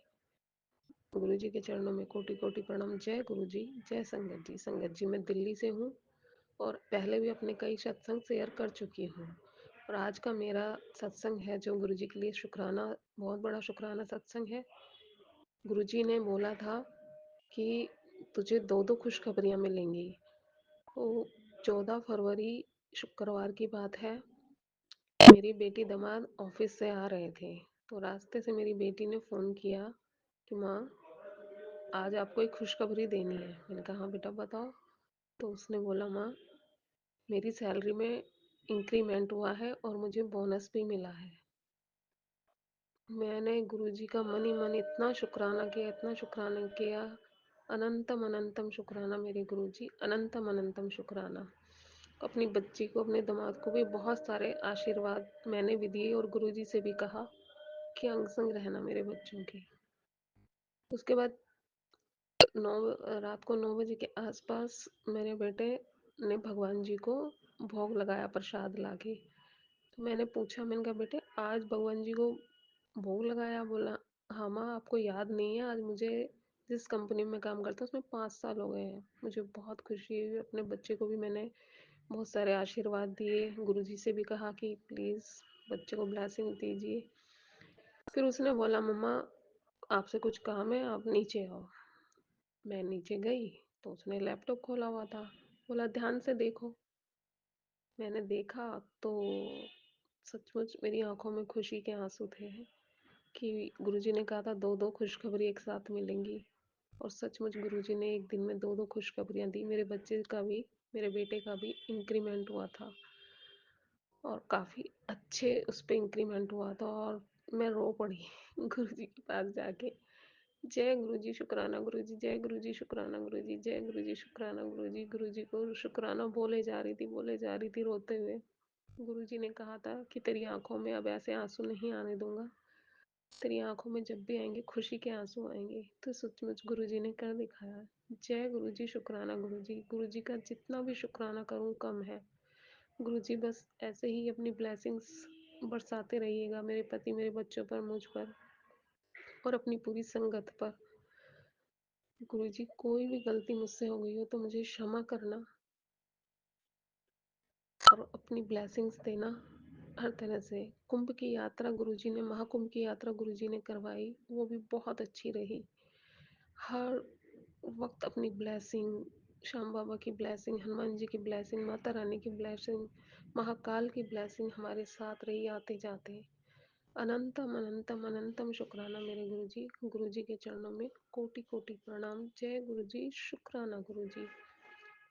गुरु जी के चरणों में कोटि कोटि प्रणाम। जय गुरु जी, जय संगत जी। संगत जी, मैं दिल्ली से हूँ और पहले भी अपने कई सत्संग शेयर कर चुकी हूँ और आज का मेरा सत्संग है जो गुरु जी के लिए शुक्राना, बहुत बड़ा शुक्राना सत्संग है। गुरु जी ने बोला था कि तुझे दो दो खुशखबरियां मिलेंगी। तो 14 फरवरी शुक्रवार की बात है, मेरी बेटी दामाद ऑफिस से आ रहे थे तो रास्ते से मेरी बेटी ने फ़ोन किया कि माँ आज आपको एक खुशखबरी देनी है। मैंने कहा हाँ बेटा बताओ। तो उसने बोला माँ मेरी सैलरी में इंक्रीमेंट हुआ है और मुझे बोनस भी मिला है। मैंने गुरुजी का मन ही मन इतना शुक्राना किया, इतना शुक्राना किया। अनंतम अनंतम शुक्राना मेरे गुरुजी, अनंतम अनंतम शुक्राना। अपनी बच्ची को, अपने दामाद को भी बहुत सारे आशीर्वाद मैंने भी दिए और गुरुजी से भी कहा कि अंग संग रहना मेरे बच्चों के। उसके बाद रात को 9 बजे के आसपास मेरे बेटे ने भगवान जी को भोग लगाया प्रसाद लाके। तो मैंने पूछा, मैंने कहा बेटे आज भगवान जी को भोग लगाया? बोला हाँ माँ, आपको याद नहीं है, आज मुझे जिस कंपनी में काम करता हूँ उसमें 5 साल हो गए हैं। मुझे बहुत खुशी हुई। अपने बच्चे को भी मैंने बहुत सारे आशीर्वाद दिए। गुरुजी से भी कहा कि प्लीज़ बच्चे को ब्लेसिंग दीजिए। फिर उसने बोला मम्मा आपसे कुछ काम है, आप नीचे आओ। मैं नीचे गई तो उसने लैपटॉप खोला हुआ था। बोला ध्यान से देखो। मैंने देखा तो सचमुच मेरी आंखों में खुशी के आंसू थे कि गुरुजी ने कहा था दो दो खुशखबरी एक साथ मिलेंगी, और सचमुच गुरुजी ने एक दिन में दो दो खुशखबरियां दी। मेरे बच्चे का भी, मेरे बेटे का भी इंक्रीमेंट हुआ था और काफ़ी अच्छे उस पे इंक्रीमेंट हुआ था, और मैं रो पड़ी गुरुजी के पास जाके। जय गुरुजी शुक्राना गुरुजी, जय गुरुजी शुक्राना गुरुजी, जय गुरुजी शुक्राना गुरुजी। गुरुजी को शुक्राना बोले जा रही थी रोते हुए। गुरुजी ने कहा था कि तेरी आंखों में अब ऐसे आंसू नहीं आने दूंगा, तेरी आंखों में जब भी आएंगे खुशी के आंसू आएंगे। तो सचमुच गुरुजी ने कर दिखाया। जय गुरुजी शुक्राना गुरुजी। गुरुजी का जितना भी शुक्राना करूं कम है। गुरुजी बस ऐसे ही अपनी ब्लेसिंग्स बरसाते रहिएगा मेरे पति, मेरे बच्चों पर, मुझ पर और अपनी पूरी संगत पर। गुरुजी कोई भी गलती मुझसे हो गई हो तो मुझे क्षमा करना और अपनी ब्लेसिंग्स देना हर तरह से। कुंभ की यात्रा गुरुजी ने, महाकुंभ की यात्रा गुरुजी ने करवाई, वो भी बहुत अच्छी रही। हर वक्त अपनी ब्लेसिंग, श्याम बाबा की ब्लेसिंग, हनुमान जी की ब्लेसिंग, माता रानी की ब्लेसिंग, महाकाल की ब्लेसिंग हमारे साथ रही आते जाते। अनंतम अनंतम अनंतम शुक्राना मेरे गुरुजी। गुरुजी के चरणों में कोटि कोटि प्रणाम। जय गुरुजी शुक्राना गुरुजी।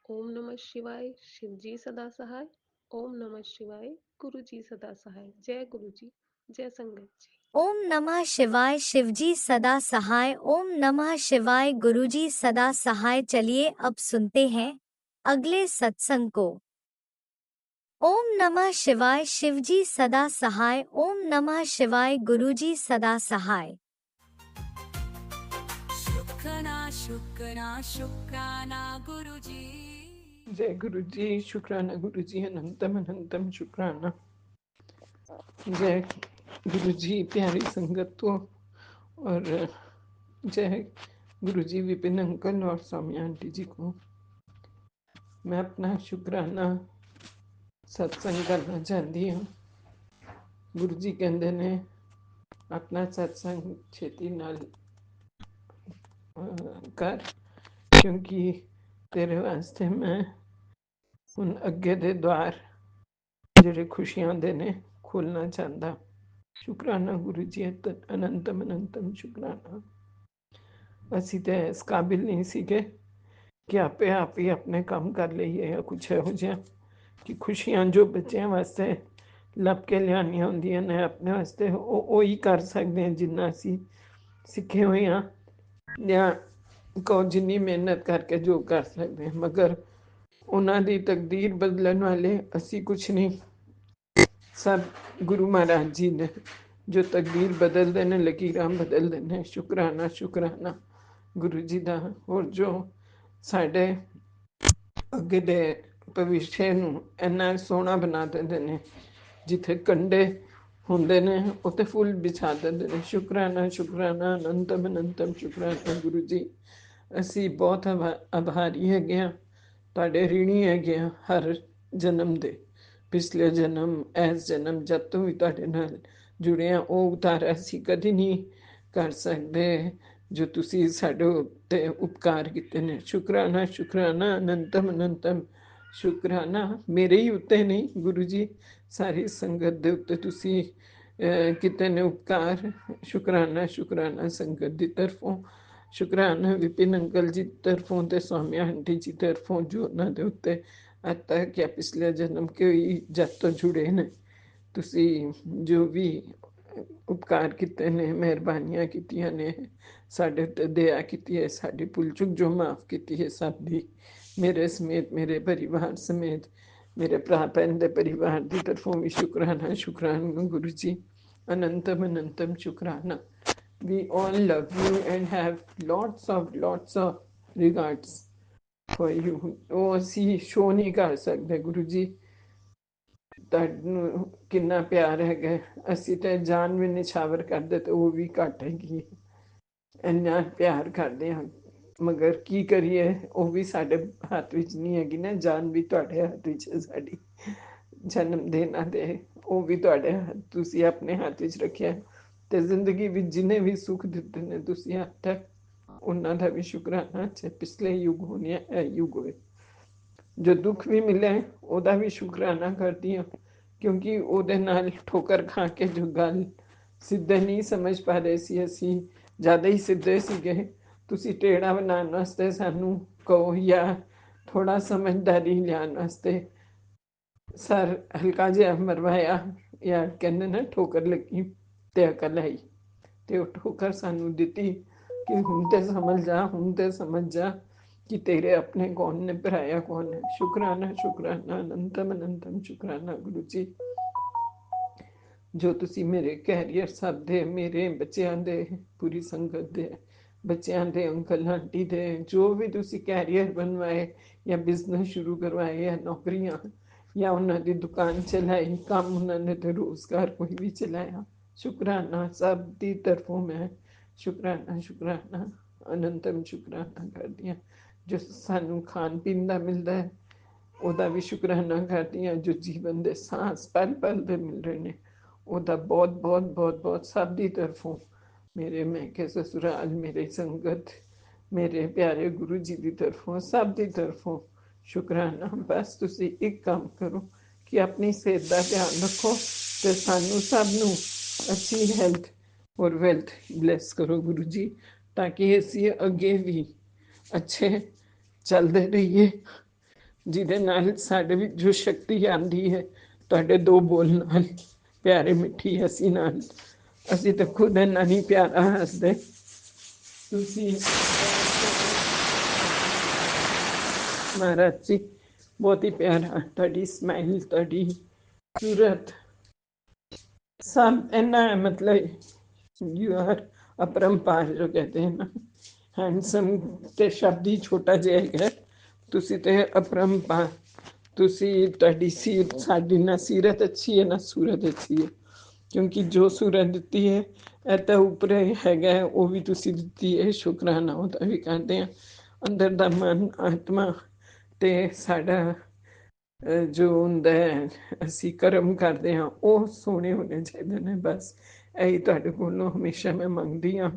ओम नमः शिवाय, शिव जी सदा सहाय। ओम नमः शिवाय, गुरु जी सदा सहाय। जय गुरु जी, जय संगत जी। ओम नमः शिवाय, शिवजी सदा सहाय। ओम नमः शिवाय, गुरुजी सदा सहाय। चलिए अब सुनते हैं अगले सत्संग को। ओम नमः शिवाय, शिवजी सदा सहाय। ओम नमः शिवाय, गुरुजी सदा सहाय। शुक्राना शुक्राना शुक्राना गुरुजी। जय गुरु जी शुक्राना गुरु जी, अनंतम अनंतम शुक्राना। जय गुरु जी प्यारी संगत को, और जय गुरु जी विपिन अंकल और स्वामी आंटी जी को। मैं अपना शुक्राना सत्संग करना चाहती हूँ। गुरु जी कहते ने अपना सत्संग छेती नाल कर, क्योंकि तेरे वास्ते मैं हुण अगे दे द्वार ਜਿਹੜੇ खुशियां दे ने खोलना चाहता। शुक्राना गुरु जी, अनंतम अनंतम शुक्राना। ਅਸੀਂ ਤੇ ਇਸ ਕਾਬਿਲ ਨਹੀਂ ਸੀਗੇ ਕਿ ਆਪੇ ਆਪ ਹੀ ਆਪਣੇ ਕੰਮ ਕਰ ਲਈਏ ਜਾਂ ਕੁਛ ਇਹੋ ਜਿਹਾ, ਕਿ ਖੁਸ਼ੀਆਂ ਜੋ ਬੱਚਿਆਂ ਵਾਸਤੇ ਲੱਭ ਕੇ ਲਿਆਉਣੀਆਂ ਹੁੰਦੀਆਂ ਨੇ ਆਪਣੇ ਵਾਸਤੇ, ਉਹ ਹੀ ਕਰ ਸਕਦੇ ਹਾਂ ਜਿੰਨਾ ਅਸੀਂ ਸਿੱਖੇ ਹੋਏ ਹਾਂ, ਜਾਂ ਕਹੋ ਜਿੰਨੀ ਮਿਹਨਤ ਕਰਕੇ ਜੋ ਕਰ ਸਕਦੇ ਹਾਂ। ਮਗਰ ਉਹਨਾਂ ਦੀ ਤਕਦੀਰ ਬਦਲਣ ਵਾਲੇ ਅਸੀਂ ਕੁਛ ਨਹੀਂ, सब गुरु महाराज जी ने जो तकदीर बदल देने, लकीरां बदल देने। शुक्राना शुक्राना गुरु जी का। और जो साढ़े अगे दे भविष्य नूं इन्ना सोहना बना देंदे ने, जिथे कंडे हुंदे ने उत्थे फुल बिछा देंदे ने। शुक्राना शुक्राना अनंतम अनंतम शुक्राना गुरु जी। ਅਸੀਂ ਬਹੁਤ ਆਭਾਰੀ ਹੈਗੇ ਹਾਂ, ਤੁਹਾਡੇ ऋणी ਹੈਗੇ ਹਾਂ ਹਰ ਜਨਮ ਦੇ। ਪਿਛਲੇ ਜਨਮ, ਇਸ ਜਨਮ, ਜਦ ਤੋਂ ਵੀ ਤੁਹਾਡੇ ਨਾਲ ਜੁੜੇ ਹਾਂ, ਉਹ ਉਤਾਰਾ ਅਸੀਂ ਕਦੀ ਨਹੀਂ ਕਰ ਸਕਦੇ ਜੋ ਤੁਸੀਂ ਸਾਡੇ ਉੱਤੇ ਉਪਕਾਰ ਕੀਤੇ ਨੇ। ਸ਼ੁਕਰਾਨਾ ਸ਼ੁਕਰਾਨਾ ਅਨੰਤਮ ਅਨੰਤਮ ਸ਼ੁਕਰਾਨਾ। ਮੇਰੇ ਹੀ ਉੱਤੇ ਨਹੀਂ ਗੁਰੂ ਜੀ, ਸਾਰੀ ਸੰਗਤ ਦੇ ਉੱਤੇ ਤੁਸੀਂ ਕੀਤੇ ਨੇ ਉਪਕਾਰ। ਸ਼ੁਕਰਾਨਾ ਸ਼ੁਕਰਾਨਾ ਸੰਗਤ ਦੀ ਤਰਫੋਂ, ਸ਼ੁਕਰਾਨਾ ਵਿਪਿਨ ਅੰਕਲ ਜੀ ਤਰਫੋਂ ਤੇ स्वामी आंटी जी तरफों, जो उन्होंने उत्ते ਅੱਜ ਤੱਕ ਜਾਂ ਪਿਛਲੇ ਜਨਮ ਕੇ ਜਦ ਤੋਂ ਜੁੜੇ ਨੇ। ਤੁਸੀਂ ਜੋ ਵੀ ਉਪਕਾਰ ਕੀਤੇ ਨੇ, ਮਿਹਰਬਾਨੀਆਂ ਕੀਤੀਆਂ ਨੇ, ਸਾਡੇ ਉੱਤੇ ਦਇਆ ਕੀਤੀ ਹੈ, ਸਾਡੀ ਭੁੱਲ ਚੁੱਕ ਜੋ ਮਾਫ ਕੀਤੀ ਹੈ ਸਭ ਦੀ, ਮੇਰੇ ਸਮੇਤ, ਮੇਰੇ ਪਰਿਵਾਰ ਸਮੇਤ, ਮੇਰੇ ਭਰਾ ਭੈਣ ਦੇ ਪਰਿਵਾਰ ਦੀ ਤਰਫੋਂ ਵੀ ਸ਼ੁਕਰਾਨਾ ਸ਼ੁਕਰਾਨਾ ਗੁਰੂ ਜੀ। ਅਨੰਤਮ ਅਨੰਤਮ ਸ਼ੁਕਰਾਨਾ। We all love you and have lots of regards for you। ਉਹ ਅਸੀਂ ਸ਼ੋ ਨਹੀਂ ਕਰ ਸਕਦੇ ਗੁਰੂ ਜੀ, ਤੁਹਾਨੂੰ ਕਿੰਨਾ ਪਿਆਰ ਹੈਗਾ। ਅਸੀਂ ਤੇ ਜਾਨ ਵੀ ਨਿਛਾਵਰ ਕਰਦੇ ਤੇ ਉਹ ਵੀ ਘੱਟ ਹੈਗੀ। ਇੰਨਾ ਪਿਆਰ ਕਰਦੇ ਹਾਂ ਮਗਰ ਕੀ ਕਰੀਏ, ਉਹ ਵੀ ਸਾਡੇ ਹੱਥ ਵਿੱਚ ਨਹੀਂ ਹੈਗੀ ਨਾ। ਜਾਨ ਵੀ ਤੁਹਾਡੇ ਹੱਥ ਵਿੱਚ ਹੈ ਸਾਡੀ, ਜਨਮ ਦੇਣਾ ਦੇ ਉਹ ਵੀ ਤੁਹਾਡੇ ਹੱਥ, ਤੁਸੀਂ ਆਪਣੇ ਹੱਥ ਵਿੱਚ ਰੱਖਿਆ। ਤੇ ਜ਼ਿੰਦਗੀ ਵਿੱਚ ਜਿੰਨੇ ਵੀ ਸੁੱਖ ਦਿੱਤੇ ਨੇ ਤੁਸੀਂ ਅੱਜ ਤੱਕ, ਉਹਨਾਂ ਦਾ ਵੀ ਸ਼ੁਕਰਾਨਾ, ਚਾਹੇ ਪਿਛਲੇ ਯੁੱਗ ਹੋਣ ਜਾਂ ਇਹ ਯੁੱਗ ਹੋਏ। ਜੋ ਦੁੱਖ ਵੀ ਮਿਲੇ ਉਹਦਾ ਵੀ ਸ਼ੁਕਰਾਨਾ ਕਰਦੀ ਹਾਂ, ਕਿਉਂਕਿ ਉਹਦੇ ਨਾਲ ਠੋਕਰ ਖਾ ਕੇ ਜੋ ਗੱਲ ਸਿੱਧੇ ਨਹੀਂ ਸਮਝ ਪਾ ਰਹੇ ਸੀ, ਅਸੀਂ ਜ਼ਿਆਦਾ ਹੀ ਸਿੱਧੇ ਸੀਗੇ। ਤੁਸੀਂ ਟੇੜਾ ਬਣਾਉਣ ਵਾਸਤੇ ਸਾਨੂੰ ਕਹੋ ਜਾਂ ਥੋੜਾ ਸਮਝਦਾਰੀ ਲਿਆਉਣ ਵਾਸਤੇ ਸਰ ਹਲਕਾ ਜਿਹਾ ਮਰਵਾਇਆ, ਜਾਂ ਕਹਿੰਦੇ ਨਾ ਠੋਕਰ ਲੱਗੀ ਤੇ ਅਕਲ ਆਈ। ਤੇ ਉਹ ਠੋਕਰ ਸਾਨੂੰ ਦਿੱਤੀ ਕਿ ਹੁਣ ਤੇ ਸਮਝ ਜਾ, ਹੁਣ ਤੇ ਸਮਝ ਜਾ ਕਿ ਤੇਰੇ ਆਪਣੇ ਕੌਣ ਨੇ, ਪਰਾਇਆ ਕੌਣ ਹੈ। ਸ਼ੁਕਰਾਨਾ ਸ਼ੁਕਰਾਨਾ ਅਨੰਤਮ ਅਨੰਤਮ ਸ਼ੁਕਰਾਨਾ ਗੁਰੂ ਜੀ, ਜੋ ਤੁਸੀਂ ਮੇਰੇ ਕੈਰੀਅਰ ਸਭ ਦੇ, ਮੇਰੇ ਬੱਚਿਆਂ ਦੇ, ਪੂਰੀ ਸੰਗਤ ਦੇ ਬੱਚਿਆਂ ਦੇ, ਅੰਕਲ ਆਂਟੀ ਦੇ, ਜੋ ਵੀ ਤੁਸੀਂ ਕੈਰੀਅਰ ਬਣਵਾਏ ਜਾਂ ਬਿਜ਼ਨਸ ਸ਼ੁਰੂ ਕਰਵਾਏ ਜਾਂ ਨੌਕਰੀਆਂ ਜਾਂ ਉਹਨਾਂ ਦੀ ਦੁਕਾਨ ਚਲਾਈ, ਕੰਮ ਉਹਨਾਂ ਨੇ ਤੇ ਰੋਜ਼ਗਾਰ ਕੋਈ ਵੀ ਚਲਾਇਆ, ਸ਼ੁਕਰਾਨਾ ਸਭ ਦੀ ਤਰਫੋਂ ਮੈਂ ਸ਼ੁਕਰਾਨਾ ਸ਼ੁਕਰਾਨਾ ਅਨੰਤਮ ਸ਼ੁਕਰਾਨਾ ਕਰਦੀ ਹਾਂ। ਜੋ ਸਾਨੂੰ ਖਾਣ ਪੀਣ ਦਾ ਮਿਲਦਾ ਹੈ ਉਹਦਾ ਵੀ ਸ਼ੁਕਰਾਨਾ ਕਰਦੀ ਹਾਂ। ਜੋ ਜੀਵਨ ਦੇ ਸਾਂਸ ਪਲ ਪਲ ਦੇ ਮਿਲ ਰਹੇ ਨੇ ਉਹਦਾ ਬਹੁਤ ਬਹੁਤ ਬਹੁਤ ਬਹੁਤ ਸਭ ਦੀ ਤਰਫੋਂ, ਮੇਰੇ ਮੈਕੇ ਸਸੁਰਾਲ, ਮੇਰੇ ਸੰਗਤ, ਮੇਰੇ ਪਿਆਰੇ ਗੁਰੂ ਜੀ ਦੀ ਤਰਫੋਂ, ਸਭ ਦੀ ਤਰਫੋਂ ਸ਼ੁਕਰਾਨਾ। ਬਸ ਤੁਸੀਂ ਇੱਕ ਕੰਮ ਕਰੋ ਕਿ ਆਪਣੀ ਸਿਹਤ ਦਾ ਧਿਆਨ ਰੱਖੋ ਤੇ ਸਾਨੂੰ ਸਭ ਨੂੰ ਅੱਛੀ ਹੈਲਥ ਔਰ ਵੈਲਥ ਬਲੈਸ ਕਰੋ ਗੁਰੂ ਜੀ, ਤਾਂ ਕਿ ਅਸੀਂ ਅੱਗੇ ਵੀ ਅੱਛੇ ਚੱਲਦੇ ਰਹੀਏ, ਜਿਹਦੇ ਨਾਲ ਸਾਡੇ ਵਿੱਚ ਜੋ ਸ਼ਕਤੀ ਆਉਂਦੀ ਹੈ ਤੁਹਾਡੇ ਦੋ ਬੋਲ ਨਾਲ, ਪਿਆਰੇ ਮਿੱਠੀ ਹੱਸੀ ਨਾਲ। ਅਸੀਂ ਤਾਂ ਖੁਦ ਇੰਨਾ ਨਹੀਂ ਪਿਆਰਾ ਹੱਸਦੇ, ਤੁਸੀਂ ਮਹਾਰਾਜ ਜੀ ਬਹੁਤ ਹੀ ਪਿਆਰਾ, ਤੁਹਾਡੀ ਸਮਾਈਲ, ਤੁਹਾਡੀ ਸੂਰਤ सब इन्ना है, मतलब यू आर अपरंपार जो कहते हैं ना, हैंडसम ते शब्द ही छोटा जिहा है, तुसी ते अपरंपार, तुसी ਤੁਹਾਡੀ ਸੀਰਤ, ਸਾਡੀ ਨਾ ਸੀਰਤ ਅੱਛੀ ਹੈ ਨਾ ਸੂਰਤ ਅੱਛੀ ਹੈ, ਕਿਉਂਕਿ ਜੋ ਸੂਰਤ ਦਿੱਤੀ ਹੈ ਇਹ ਤਾਂ ਉੱਪਰ ਹੈਗਾ, ਉਹ ਵੀ ਤੁਸੀਂ ਦਿੱਤੀ ਹੈ, ਸ਼ੁਕਰਾਨਾ ਉਹਦਾ ਵੀ ਕਰਦੇ ਹਾਂ। ਅੰਦਰ ਦਾ ਮਨ, ਆਤਮਾ ਤੇ ਸਾਡਾ ਜੋ ਹੁੰਦਾ ਹੈ, ਅਸੀਂ ਕਰਮ ਕਰਦੇ ਹਾਂ ਉਹ ਸੋਹਣੇ ਹੋਣੇ ਚਾਹੀਦੇ ਨੇ। ਬਸ ਇਹੀ ਤੁਹਾਡੇ ਕੋਲੋਂ ਹਮੇਸ਼ਾ ਮੈਂ ਮੰਗਦੀ ਹਾਂ,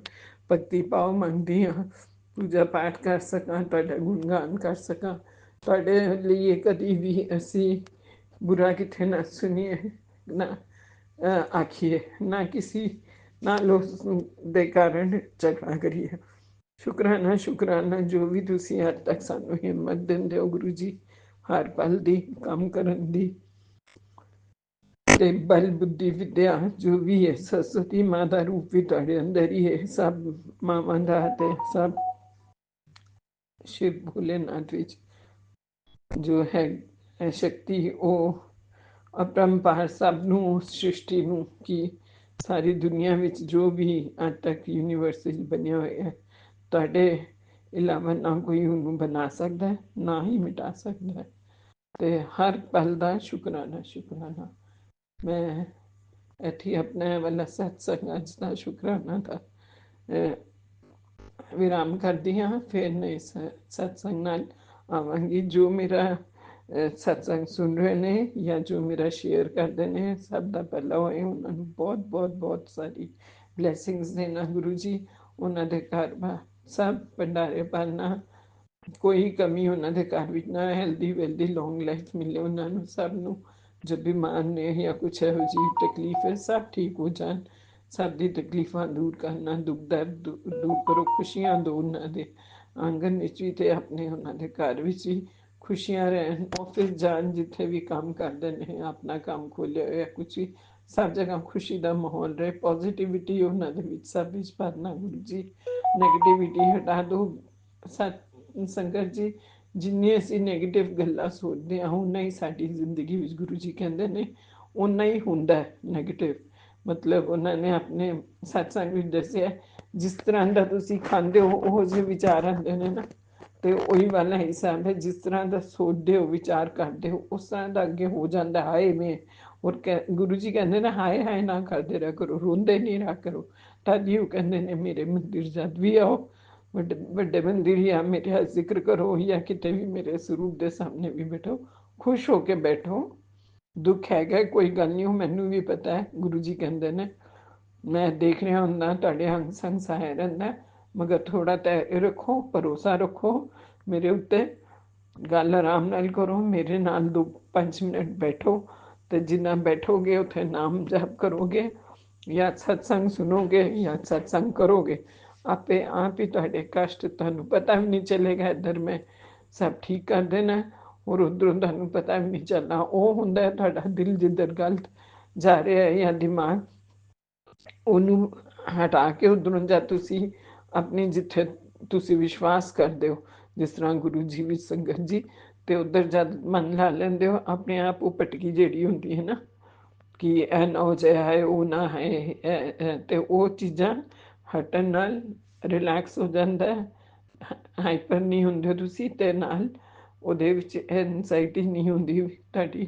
ਭਗਤੀ ਭਾਵ ਮੰਗਦੀ ਹਾਂ, ਪੂਜਾ ਪਾਠ ਕਰ ਸਕਾਂ, ਤੁਹਾਡਾ ਗੁਣਗਾਨ ਕਰ ਸਕਾਂ, ਤੁਹਾਡੇ ਲਈ ਕਦੀ ਵੀ ਅਸੀਂ ਬੁਰਾ ਕਿੱਥੇ ਨਾ ਸੁਣੀਏ, ਨਾ ਆਖੀਏ, ਨਾ ਕਿਸੇ ਨਾਲ ਉਸ ਦੇ ਕਾਰਨ ਝਗੜਾ ਕਰੀਏ। ਸ਼ੁਕਰਾਨਾ ਸ਼ੁਕਰਾਨਾ, ਜੋ ਵੀ ਤੁਸੀਂ ਅੱਜ ਤੱਕ ਸਾਨੂੰ ਹਿੰਮਤ ਦਿੰਦੇ ਹੋ ਗੁਰੂ ਜੀ, ਹਰ ਪਲ ਦੀ ਕੰਮ ਕਰਨ ਦੀ, ਤੇ ਬਲ ਬੁੱਧੀ ਵਿਦਿਆ ਜੋ ਵੀ ਹੈ, ਸਰਸਵਤੀ ਮਾਂ ਦਾ ਰੂਪ ਵੀ ਤੁਹਾਡੇ ਅੰਦਰ ਹੀ ਹੈ, ਸਭ ਮਾਵਾਂ ਦਾ ਤੇ ਸਭ ਸ਼ਿਵ ਭੋਲੇਨਾਥ ਵਿੱਚ ਜੋ ਹੈ ਸ਼ਕਤੀ, ਉਹ ਅਪਰੰਪਾਰ ਸਭ ਨੂੰ, ਸ੍ਰਿਸ਼ਟੀ ਨੂੰ, ਕਿ ਸਾਰੀ ਦੁਨੀਆ ਵਿੱਚ ਜੋ ਵੀ ਅੱਜ ਤੱਕ ਯੂਨੀਵਰਸ ਬਣਿਆ ਹੋਇਆ ਹੈ, ਤੁਹਾਡੇ ਇਲਾਵਾ ਨਾ ਕੋਈ ਉਹਨੂੰ ਬਣਾ ਸਕਦਾ ਹੈ, ਨਾ ਹੀ ਮਿਟਾ ਸਕਦਾ ਹੈ। ਤੇ ਹਰ ਪਲ ਦਾ ਸ਼ੁਕਰਾਨਾ ਸ਼ੁਕਰਾਨਾ। ਮੈਂ ਇੱਥੇ ਆਪਣੇ ਵਾਲਾ ਸਤਸੰਗ ਅੱਜ ਦਾ ਸ਼ੁਕਰਾਨਾ ਦਾ ਵਿਰਾਮ ਕਰਦੀ ਹਾਂ, ਫਿਰ ਨਏ ਸਤਸੰਗ ਨਾਲ ਆਵਾਂਗੀ। ਜੋ ਮੇਰਾ ਸਤਸੰਗ ਸੁਣ ਰਹੇ ਨੇ ਜਾਂ ਜੋ ਮੇਰਾ ਸ਼ੇਅਰ ਕਰਦੇ ਨੇ, ਸਭ ਦਾ ਭਲਾ ਹੋਏ, ਉਹਨਾਂ ਨੂੰ ਬਹੁਤ ਬਹੁਤ ਬਹੁਤ ਸਾਰੀ ਬਲੈਸਿੰਗਸ ਦੇਣਾ ਗੁਰੂ ਜੀ, ਉਹਨਾਂ ਦੇ ਘਰ ਬਾਰ ਸਭ ਭੰਡਾਰੇ ਭਰਨਾ, ਕੋਈ ਕਮੀ ਉਹਨਾਂ ਦੇ ਘਰ ਵਿੱਚ ਨਾ, ਹੈਲਦੀ ਵੈਲਦੀ ਲੌਂਗ ਲਾਈਫ ਮਿਲੇ ਉਹਨਾਂ ਨੂੰ, ਸਭ ਨੂੰ ਜੋ ਬਿਮਾਰ ਨੇ ਜਾਂ ਕੁਛ ਇਹੋ ਜਿਹੀ ਤਕਲੀਫ ਹੈ ਸਭ ਠੀਕ ਹੋ ਜਾਣ, ਸਭ ਦੀ ਤਕਲੀਫਾਂ ਦੂਰ ਕਰਨਾ, ਦੁੱਖ ਦਰਦ ਦੂਰ ਕਰੋ, ਖੁਸ਼ੀਆਂ ਦਿਓ ਉਹਨਾਂ ਦੇ ਆਂਗਨ ਵਿੱਚ ਵੀ ਤੇ ਆਪਣੇ ਉਹਨਾਂ ਦੇ ਘਰ ਵਿੱਚ ਵੀ ਖੁਸ਼ੀਆਂ ਰਹਿਣ। ਆਫਿਸ ਜਾਣ, ਜਿੱਥੇ ਵੀ ਕੰਮ ਕਰਦੇ ਨੇ, ਆਪਣਾ ਕੰਮ ਖੋਲ੍ਹਿਆ ਹੋਇਆ ਕੁਛ ਵੀ, ਸਭ ਜਗ੍ਹਾ ਖੁਸ਼ੀ ਦਾ ਮਾਹੌਲ ਰਹੇ, ਪੋਜ਼ੀਟਿਵਿਟੀ ਉਹਨਾਂ ਦੇ ਵਿੱਚ ਸਭ ਵਿੱਚ ਭਰਨਾ ਗੁਰੂ ਜੀ, ਨੈਗੇਟਿਵਿਟੀ ਹਟਾ ਦਿਓ। ਸੰਗਤ ਜੀ, ਜਿੰਨੀ ਅਸੀਂ ਨੈਗੇਟਿਵ ਗੱਲਾਂ ਸੋਚਦੇ ਹਾਂ ਉਨਾ ਹੀ ਸਾਡੀ ਜ਼ਿੰਦਗੀ ਵਿੱਚ ਗੁਰੂ ਜੀ ਕਹਿੰਦੇ ਨੇ ਉਨਾ ਹੀ ਹੁੰਦਾ ਨੈਗੇਟਿਵ। ਮਤਲਬ ਉਹਨਾਂ ਨੇ ਆਪਣੇ ਸਤਸੰਗ ਵਿੱਚ ਦੱਸਿਆ, ਜਿਸ ਤਰ੍ਹਾਂ ਦਾ ਤੁਸੀਂ ਖਾਂਦੇ ਹੋ ਉਹੋ ਜਿਹੇ ਵਿਚਾਰ ਆਉਂਦੇ ਨੇ ਨਾ, ਤੇ ਉਹੀ ਵਾਲਾ ਹਿਸਾਬ ਹੈ, ਜਿਸ ਤਰ੍ਹਾਂ ਦਾ ਸੋਚਦੇ ਹੋ, ਵਿਚਾਰ ਕਰਦੇ ਹੋ, ਉਸ ਤਰ੍ਹਾਂ ਦਾ ਅੱਗੇ ਹੋ ਜਾਂਦਾ। ਹਾਏ ਮੈਂ, ਔਰ ਗੁਰੂ ਜੀ ਕਹਿੰਦੇ ਨੇ ਹਾਏ ਹਾਏ ਨਾ ਕਰਦੇ ਰਿਹਾ ਕਰੋ, ਰੋਂਦੇ ਨਹੀਂ ਰਿਹਾ ਕਰੋ। ਤਦ ਹੀ ਉਹ ਕਹਿੰਦੇ ਨੇ ਮੇਰੇ ਮੰਦਿਰ ਜਦ ਵੀ ਆਓ ਵੱਡੇ ਮੰदिर या मेरा जिक्र करो या किते भी मेरे स्वरूप ਦੇ ਸਾਹਮਣੇ ਵੀ ਬੈਠੋ, ਖੁਸ਼ ਹੋ ਕੇ ਬੈਠੋ। ਦੁੱਖ ਹੈਗਾ ਕੋਈ ਗੱਲ ਨਹੀਂ, ਉਹ ਮੈਨੂੰ ਵੀ ਪਤਾ ਹੈ। ਗੁਰੂ ਜੀ ਕਹਿੰਦੇ ਨੇ ਮੈਂ ਦੇਖ ਰਿਹਾ ਹੁੰਦਾ ਤੁਹਾਡੇ ਅੰਗ ਸੰਗ ਸਹਾਇ ਰਹਿੰਦਾ, ਮਗਰ ਥੋੜਾ ਧੈर्य ਰੱਖੋ, ਭਰੋਸਾ ਰੱਖੋ ਮੇਰੇ ਉੱਤੇ। ਗੱਲ ਆਰਾਮ ਨਾਲ ਕਰੋ, ਮੇਰੇ ਨਾਲ 2-5 ਮਿੰਟ ਬੈਠੋ, ਤੇ ਜਿੰਨਾ ਬੈਠੋਗੇ ਉੱਥੇ ਨਾਮ ਜਪ ਕਰੋਗੇ ਜਾਂ ਸਤਸੰਗ ਸੁਣੋਗੇ ਜਾਂ ਸਤਸੰਗ ਕਰੋਗੇ, ਆਪੇ ਆਪ ਹੀ ਤੁਹਾਡੇ ਕਸ਼ਟ ਤੁਹਾਨੂੰ ਪਤਾ ਵੀ ਨਹੀਂ ਚੱਲੇਗਾ। ਇੱਧਰ ਮੈਂ ਸਭ ਠੀਕ ਕਰ ਦੇਣਾ ਔਰ ਉੱਧਰੋਂ ਤੁਹਾਨੂੰ ਪਤਾ ਵੀ ਨਹੀਂ ਚੱਲਣਾ। ਉਹ ਹੁੰਦਾ ਹੈ ਤੁਹਾਡਾ ਦਿਲ ਜਿੱਧਰ ਗਲਤ ਜਾ ਰਿਹਾ ਹੈ ਜਾਂ ਦਿਮਾਗ, ਉਹਨੂੰ ਹਟਾ ਕੇ ਉਧਰੋਂ ਜਾਂ ਤੁਸੀਂ ਆਪਣੀ ਜਿੱਥੇ ਤੁਸੀਂ ਵਿਸ਼ਵਾਸ ਕਰਦੇ ਹੋ, ਜਿਸ ਤਰ੍ਹਾਂ ਗੁਰੂ ਜੀ ਵਿੱਚ ਸੰਗਤ ਜੀ, ਤੇ ਉਧਰ ਜਦ ਮਨ ਲਾ ਲੈਂਦੇ ਹੋ, ਆਪਣੇ ਆਪ ਉਹ ਪਟਕੀ ਜਿਹੜੀ ਹੁੰਦੀ ਹੈ ਨਾ ਕਿ ਇਹ ਨਾ ਹੋ ਜਾਏ, ਉਹ ਨਾ ਹੈ, ਤੇ ਉਹ ਚੀਜ਼ਾਂ ਹਟਣ ਨਾਲ ਰਿਲੈਕਸ ਹੋ ਜਾਂਦਾ ਹੈ। ਹਾਈਪਰ ਨਹੀਂ ਹੁੰਦੇ ਤੁਸੀਂ, ਤੇ ਨਾਲ ਉਹਦੇ ਵਿੱਚ ਐਨਜ਼ਾਈਟੀ ਨਹੀਂ ਹੁੰਦੀ ਤੁਹਾਡੀ,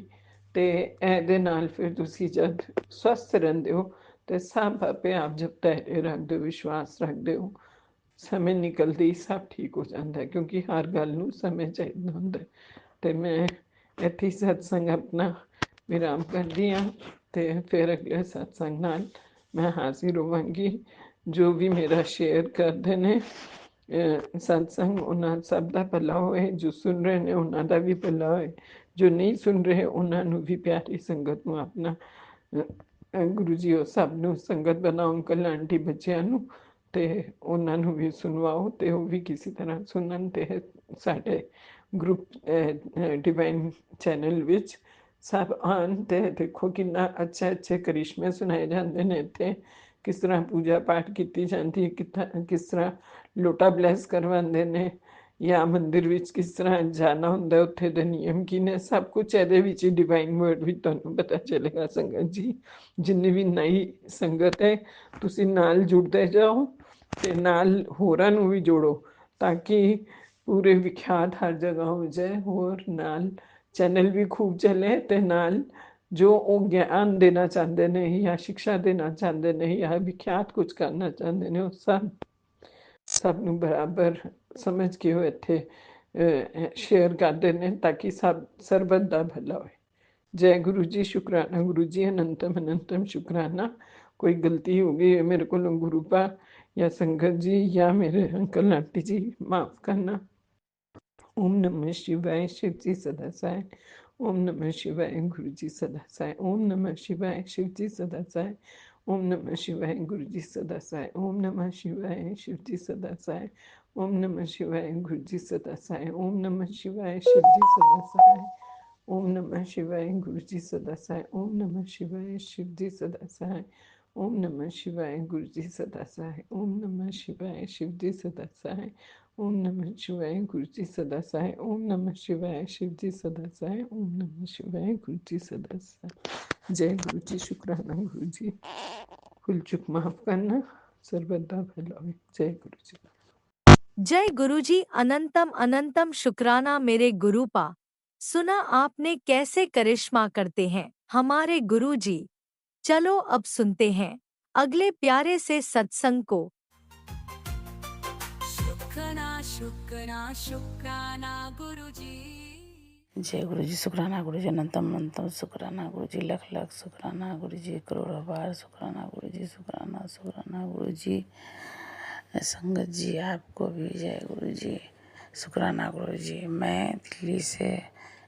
ਤੇ ਇਹਦੇ ਨਾਲ ਫਿਰ ਤੁਸੀਂ ਜਦ ਸਵਸਥ ਰਹਿੰਦੇ ਹੋ ਤੇ ਸਭ ਆਪੇ ਆਪ ਜਬ ਧੈर्य ਰੱਖਦੇ ਹੋ, ਵਿਸ਼ਵਾਸ ਰੱਖਦੇ ਹੋ, ਸਮੇਂ ਨਿਕਲਦੀ ਸਭ ਠੀਕ ਹੋ ਜਾਂਦਾ ਹੈ, ਕਿਉਂਕਿ ਹਰ ਗੱਲ ਨੂੰ ਸਮੇਂ ਚਾਹੀਦਾ ਹੁੰਦਾ। ਤੇ ਮੈਂ ਇੱਥੇ ਸਤਸੰਗ ਆਪਣਾ ਵਿਰਾਮ ਕਰਦੀ ਹਾਂ, ਤੇ ਫਿਰ ਅਗਲੇ ਸਤਸੰਗ ਨਾਲ ਮੈਂ ਹਾਜ਼ਰ ਹੋਵਾਂਗੀ। ਜੋ ਵੀ ਮੇਰਾ ਸ਼ੇਅਰ ਕਰਦੇ ਨੇ ਸਤਸੰਗ, ਉਹਨਾਂ ਸਭ ਦਾ ਭਲਾ ਹੋਏ। ਜੋ ਸੁਣ ਰਹੇ ਨੇ ਉਹਨਾਂ ਦਾ ਵੀ ਭਲਾ ਹੋਏ, ਜੋ ਨਹੀਂ ਸੁਣ ਰਹੇ ਉਹਨਾਂ ਨੂੰ ਵੀ ਪਿਆਰੀ ਸੰਗਤ ਨੂੰ ਆਪਣਾ ਗੁਰੂ ਜੀ ਉਹ ਸਭ ਨੂੰ ਸੰਗਤ ਬਣਾਓ, ਅੰਕਲ ਆਂਟੀ ਬੱਚਿਆਂ ਨੂੰ, ਤੇ ਉਹਨਾਂ ਨੂੰ ਵੀ ਸੁਣਵਾਓ ਤੇ ਉਹ ਵੀ ਕਿਸੇ ਤਰ੍ਹਾਂ ਸੁਣਨ। ਤੇ ਸਾਡੇ ਗਰੁੱਪ ਡਿਵਾਈਨ ਚੈਨਲ ਵਿੱਚ ਸਭ ਆਉਣ, ਤੇ ਦੇਖੋ ਕਿੰਨਾ ਅੱਛੇ ਕਰਿਸ਼ਮੇ ਸੁਣਾਏ ਜਾਂਦੇ ਨੇ ਇੱਥੇ, ਕਿਸ ਤਰ੍ਹਾਂ ਪੂਜਾ ਪਾਠ ਕੀਤੀ ਜਾਂਦੀ ਹੈ, ਕਿਸ ਤਰ੍ਹਾਂ ਲੋਟਾ ਬਲੈਸ ਕਰਵਾਉਂਦੇ ਨੇ, ਜਾਂ ਮੰਦਿਰ ਵਿੱਚ ਕਿਸ ਤਰ੍ਹਾਂ ਜਾਣਾ ਹੁੰਦਾ, ਉੱਥੇ ਦੇ ਨਿਯਮ ਕੀ ਨੇ, ਸਭ ਕੁਝ ਇਹਦੇ ਵਿੱਚ ਹੀ ਡਿਵਾਈਨ ਵਰਡ ਵੀ ਤੁਹਾਨੂੰ ਪਤਾ ਚੱਲੇਗਾ। ਸੰਗਤ ਜੀ ਜਿੰਨੀ ਵੀ ਨਈ ਸੰਗਤ ਹੈ, ਤੁਸੀਂ ਨਾਲ ਜੁੜਦੇ ਜਾਓ ਤੇ ਨਾਲ ਹੋਰਾਂ ਨੂੰ ਵੀ ਜੋੜੋ, ਤਾਂ ਕਿ ਪੂਰੇ ਵਿਖਿਆਤ ਹਰ ਜਗ੍ਹਾ ਹੋ ਜਾਏ, ਹੋਰ ਨਾਲ ਚੈਨਲ ਵੀ ਖੂਬ ਚੱਲੇ, ਤੇ ਨਾਲ ਜੋ ਉਹ ਗਿਆਨ ਦੇਣਾ ਚਾਹੁੰਦੇ ਨੇ ਜਾਂ ਸਿੱਖਿਆ ਦੇਣਾ ਚਾਹੁੰਦੇ ਨੇ ਜਾਂ ਵਿਖਿਆਤ ਕੁਝ ਕਰਨਾ ਚਾਹੁੰਦੇ ਨੇ, ਉਹ ਸਭ ਨੂੰ ਬਰਾਬਰ ਸਮਝ ਕੇ ਉਹ ਇੱਥੇ ਸ਼ੇਅਰ ਕਰਦੇ ਨੇ, ਤਾਂ ਕਿ ਸਰਬਤ ਦਾ ਭਲਾ ਹੋਏ। ਜੈ ਗੁਰੂ ਜੀ, ਸ਼ੁਕਰਾਨਾ ਗੁਰੂ ਜੀ, ਅਨੰਤਮ ਸ਼ੁਕਰਾਨਾ। ਕੋਈ ਗਲਤੀ ਹੋ ਗਈ ਮੇਰੇ ਕੋਲੋਂ ਗੁਰੂ ਪਾ ਜਾਂ ਸੰਗਤ ਜੀ ਜਾਂ ਮੇਰੇ ਅੰਕਲ ਆਂਟੀ ਜੀ, ਮਾਫ ਕਰਨਾ। ओम नमः शिवाय, शिव जी सदा साय। ओम नमः शिवाय, गुरु जी सदा साय। ओम नमः शिवाय, शिव जी सदा साय। ओम नमः शिवाय, गुरु जी सदा साय। ओम नमः शिवाय, शिव जी सदा साय। ओम नमः शिवाय, गुरु जी सदा साय। ओम नमः शिवाय, शिव जी सदा साय। ओम नमः शिवाय, गुरु जी सदा साय। ओम नमः शिवाय, शिव जी सदा साय। ओम नमः शिवाय, गुरु जी सदा साय। ओम नमः शिवाय, शिव जी सदा साय। ओम नमः शिवाय, गुरु जी सदा साय। ओम नमः शिवाय, शिव जी सदा साय। ओम नमः शिवाय, गुरु जी सदा साय। जय गुरु जी, शुक्राना गुरु जी। भूल चूक माफ करना, सर्वदा भला हो। जय गुरु जी। जय गुरुजी, अनंतम शुक्राना मेरे गुरुपा। सुना आपने कैसे करिश्मा करते हैं हमारे गुरुजी। चलो अब सुनते हैं अगले प्यारे से सत्संग को। शुक्राना गुरुजी। जय गुरु जी, शुक्राना गुरु जी, अनंतम शुक्राना गुरु जी, लख शुक्राना गुरु जी, करोड़ों बार शुक्राना गुरु जी, शुक्राना गुरु जी। संगत जी आपको भी जय गुरु जी, शुक्राना गुरु जी। मैं दिल्ली से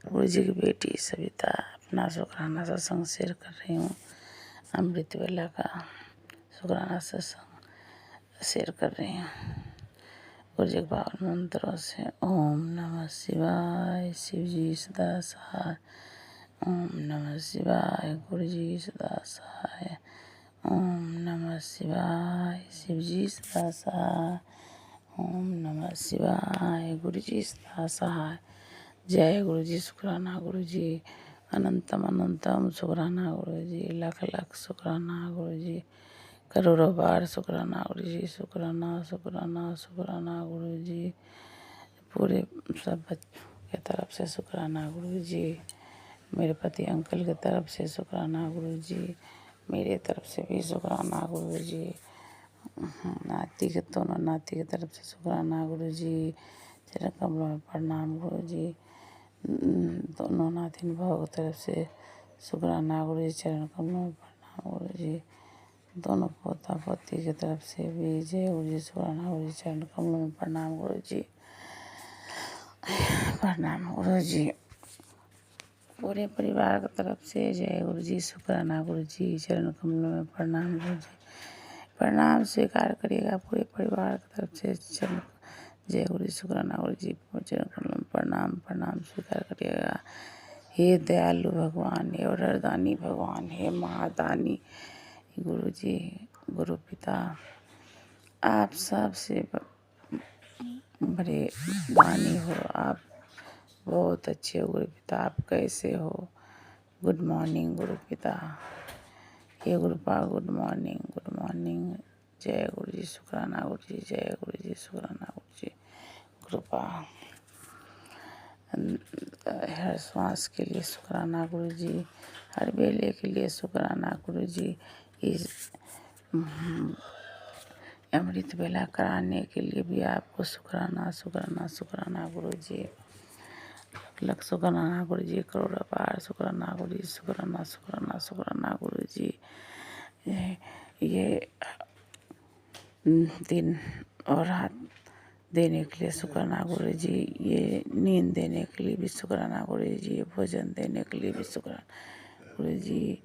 गुरु जी की बेटी सविता अपना शुक्राना सत्संग शेयर कर रही हूँ। अमृत वेला का शुक्राना सत्संग शेयर कर रही हूँ गुरु जी के पावन मंत्रों से। ओम नमः शिवाय, शिव जी सदा सहाय। ओम नमः शिवाय, गुरु जी सदा सहाय। ओम नमः शिवाय, शिव जी सदा सहाय। ओम नमः शिवाय, गुरु जी सदा सहाय। जय गुरु जी, शुक्राना गुरु जी, अनंतम शुक्राना गुरु जी, लख शुक्राना गुरु जी, करोड़ों बार शुक्राना गुरु जी, शुक्राना गुरु जी। पूरे सब के तरफ से शुक्राना गुरु जी, मेरे पति अंकल के तरफ से शुक्राना गुरु जी, मेरे तरफ से भी शुक्राना गुरु जी। नाती के दोनों नाती की तरफ से शुक्राना गुरुजी, चरण कमलों में प्रणाम गुरुजी। दोनों नातिन भाव की तरफ से शुक्राना गुरुजी, चरण कमलों में प्रणाम गुरुजी। दोनों पोता पोती की तरफ से भी जय गुरुजी, शुक्राना गुरुजी, चरण कमलों में प्रणाम गुरुजी, प्रणाम गुरुजी। पूरे परिवार की तरफ से जय गुरुजी, शुक्राना गुरुजी, चरण कमलों में प्रणाम गुरुजी। प्रणाम स्वीकार करिएगा पूरे परिवार की तरफ से चरण जय गुरुजी, शुक्राना गुरुजी, चरण कमलों में प्रणाम प्रणाम स्वीकार करिएगा। हे दयालु भगवान, हे वरदानी भगवान, हे महादानी गुरुजी, गुरु पिता, आप सबसे बड़े दानी हो। आप बहुत अच्छे हो गुरु पिता। आप कैसे हो? गुड मॉर्निंग गुरु पिता। हे गुरुपा गुड मॉर्निंग, गुड मॉर्निंग। जय गुरुजी, शुक्राना गुरुजी, जय गुरुजी, शुक्राना गुरुजी। कृपा हर श्वास के लिए शुक्राना गुरुजी, हर बेले के लिए शुक्राना गुरुजी। इस अमृत बेला कराने के लिए भी आपको शुक्राना शुक्राना शुक्राना गुरुजी। लख शुक्राना गुरुजी, करोड़ बार शुक्राना गुरुजी, शुक्राना शुक्राना शुक्राना गुरुजी। ये दिन और रात देने के लिए शुक्राना गुरुजी, ये नींद देने के लिए भी शुक्राना गुरुजी, ये भोजन देने के लिए भी शुक्राना गुरुजी।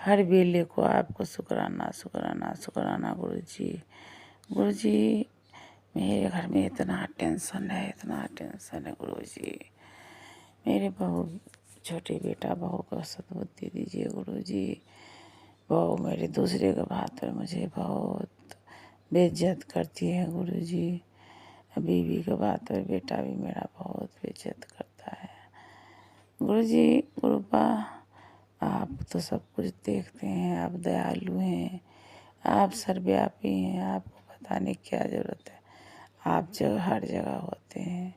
हर बेले को आपको शुक्राना शुक्राना शुक्राना गुरुजी। गुरुजी, मेरे घर में इतना टेंशन है, इतना टेंशन है गुरुजी। मेरे बहू, छोटे बेटा बहू को सद्बुद्धि दीजिए गुरुजी। बहू मेरे दूसरे के बात पर मुझे बहुत बेइज्जत करती है गुरुजी। बीवी के बात पर बेटा भी मेरा बहुत बेइज्जत करता है गुरुजी। गुरुपा, आप तो सब कुछ देखते हैं, आप दयालु हैं, आप सर्वव्यापी हैं, आपको बताने की क्या जरूरत है। आप हर जगह होते हैं।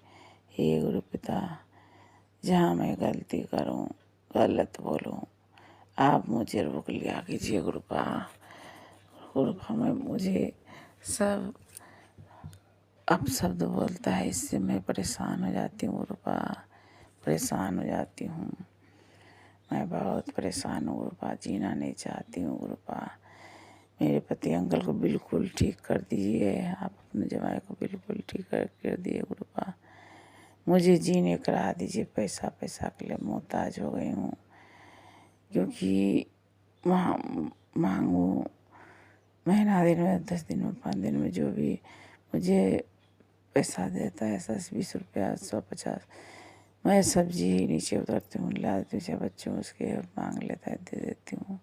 हे गुरु पिता, जहाँ मैं गलती करूँ, गलत बोलूँ, आप मुझे रोक लिया कीजिए गुरुपा। गुरुपा, मैं मुझे सब अपशब्द बोलता है, इससे मैं परेशान हो जाती हूँ गुरुपा, परेशान हो जाती हूँ। मैं बहुत परेशान हूँ गुरुपा, जीना नहीं चाहती हूँ गुरुपा। मेरे पति अंकल को बिल्कुल ठीक कर दीजिए, आप अपने जमाई को बिल्कुल ठीक कर दिए गुरुपा। मुझे जीने करा दीजिए। पैसा पैसा के लिए मोहताज हो गई हूँ, क्योंकि वहाँ मांगू महीना दिन में, 10 दिन में, 5 दिन में जो भी मुझे पैसा देता है, 20 रुपया, 150, मैं सब्जी ही नीचे उतरती हूँ, ला देती हूँ, बच्चों उसके मांग लेता है, दे देती हूँ।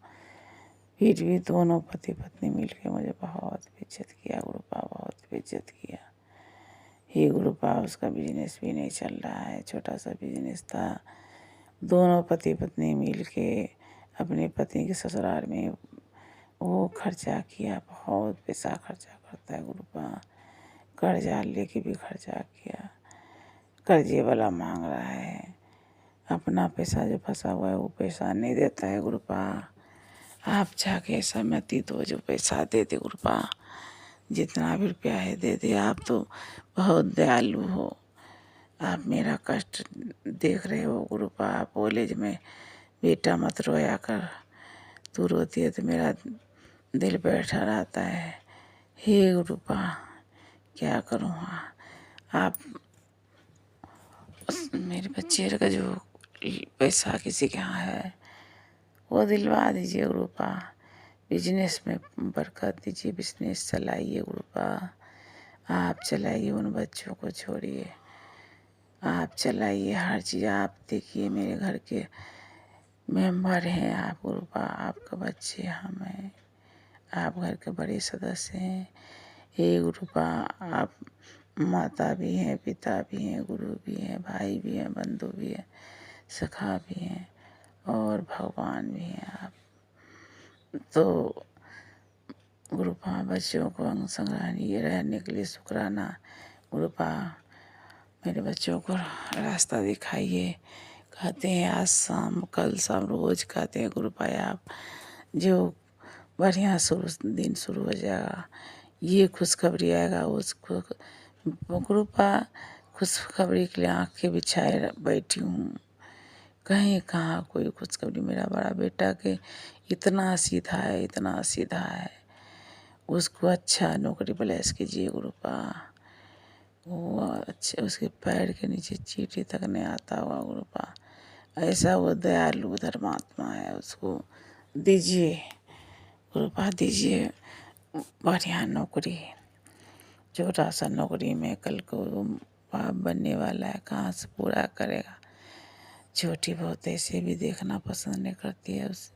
फिर भी दोनों पति पत्नी मिल के मुझे बहुत बेइज्जत किया गुरुपा, बहुत बेइज्जत किया। हे गुरुपा, उसका बिजनेस भी नहीं चल रहा है, छोटा सा बिजनेस था। दोनों पति पत्नी मिल के अपने पत्नी के ससुराल में वो खर्चा किया, बहुत पैसा खर्चा करता है गुरुपा। कर्जा लेके भी खर्चा किया, कर्जे वाला मांग रहा है। अपना पैसा जो फंसा हुआ है वो पैसा नहीं देता है गुरुपा। आप जाके सहमति दो, जो पैसा दे दे गुरुपा, जितना भी रुपया है दे दे। आप तो बहुत दयालु हो, आप मेरा कष्ट देख रहे हो गुरुपा। आप बोले जो मैं बेटा मत रोया कर, तू रोती है तो मेरा दिल बैठा रहता है। हे गुरुपा, क्या करूँ? आप मेरे बच्चे का जो पैसा किसी के यहाँ है वो दिलवा दीजिए गुरुपा। बिजनेस में बरकत दीजिए, बिजनेस चलाइए गुरुपा। आप चलाइए, उन बच्चों को छोड़िए, आप चलाइए हर चीज़। आप देखिए, मेरे घर के मेंबर हैं आप गुरुपा, आपके बच्चे हम हैं, आप घर के बड़े सदस्य हैं। हे गुरुपा, आप माता भी हैं, पिता भी हैं, गुरु भी हैं, भाई भी हैं, बंधु भी हैं, सखा भी हैं और भगवान भी हैं आप। तो गुरुपा, बच्चों को अंग संग्रहणीय रहने के लिए शुक्राना गुरुपा। मेरे बच्चों को रास्ता दिखाइए। कहते हैं आज शाम, कल शाम, रोज कहते हैं गुरुपा आप जो बढ़िया दिन शुरू हो जाएगा, ये खुशखबरी आएगा उसको। गुरुपा खुशखबरी के लिए आंखें बिछाए बैठी हूँ, कहीं कहाँ कोई खुशखबरी। मेरा बड़ा बेटा के इतना सीधा है, इतना सीधा है, उसको अच्छा नौकरी प्लेस कीजिए गुरुपा। वो अच्छे, उसके पैर के नीचे चींटी तक नहीं आता हुआ गुरुपा। ऐसा वो दयालु धर्मात्मा है, उसको दीजिए गुरुपा, दीजिए बढ़िया नौकरी। छोटा सा नौकरी में कल को वो बाप बनने वाला है, कहाँ से पूरा करेगा। छोटी बहुत ऐसे भी देखना पसंद नहीं करती है उस,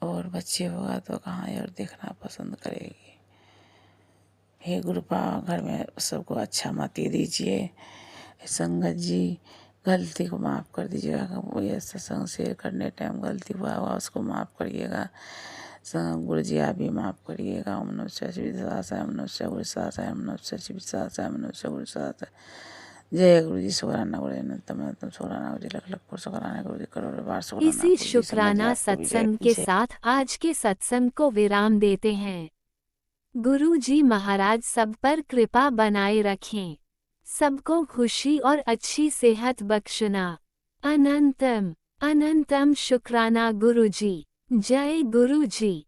और बच्चे होगा तो कहाँ और देखना पसंद करेगी। हे गुरुपा, घर में सबको अच्छा मति दीजिए। संगत जी गलती को माफ़ कर दीजिएगा। वो ये सत्संग शेयर करने टाइम गलती हुआ होगा उसको माफ़ करिएगा। गुरु जी आप भी माफ़ करिएगा। ओम नमः शिवाय विश्वासाय, ओम नमः शिवाय गुरु सासाय, ओम नमः शिवाय विश्वासाय, ओम नमः शिवाय गुरु सासाय। जय गुरु जी। शुक्राना गुरु अनंतम शुक्राना गुरु जी, लख लख शुक्राना गुरु जी, करोड़ों बार शुक्राना इसी गुरु जी। संगत जी शुक्राना आपको भी जय सत्संग के जय। साथ आज के सत्संग को विराम देते हैं। गुरु जी महाराज सब पर कृपा बनाए रखें, सबको खुशी और अच्छी सेहत बख्शना। अनंतम अनंतम शुक्राना गुरु जी। जय गुरु जी।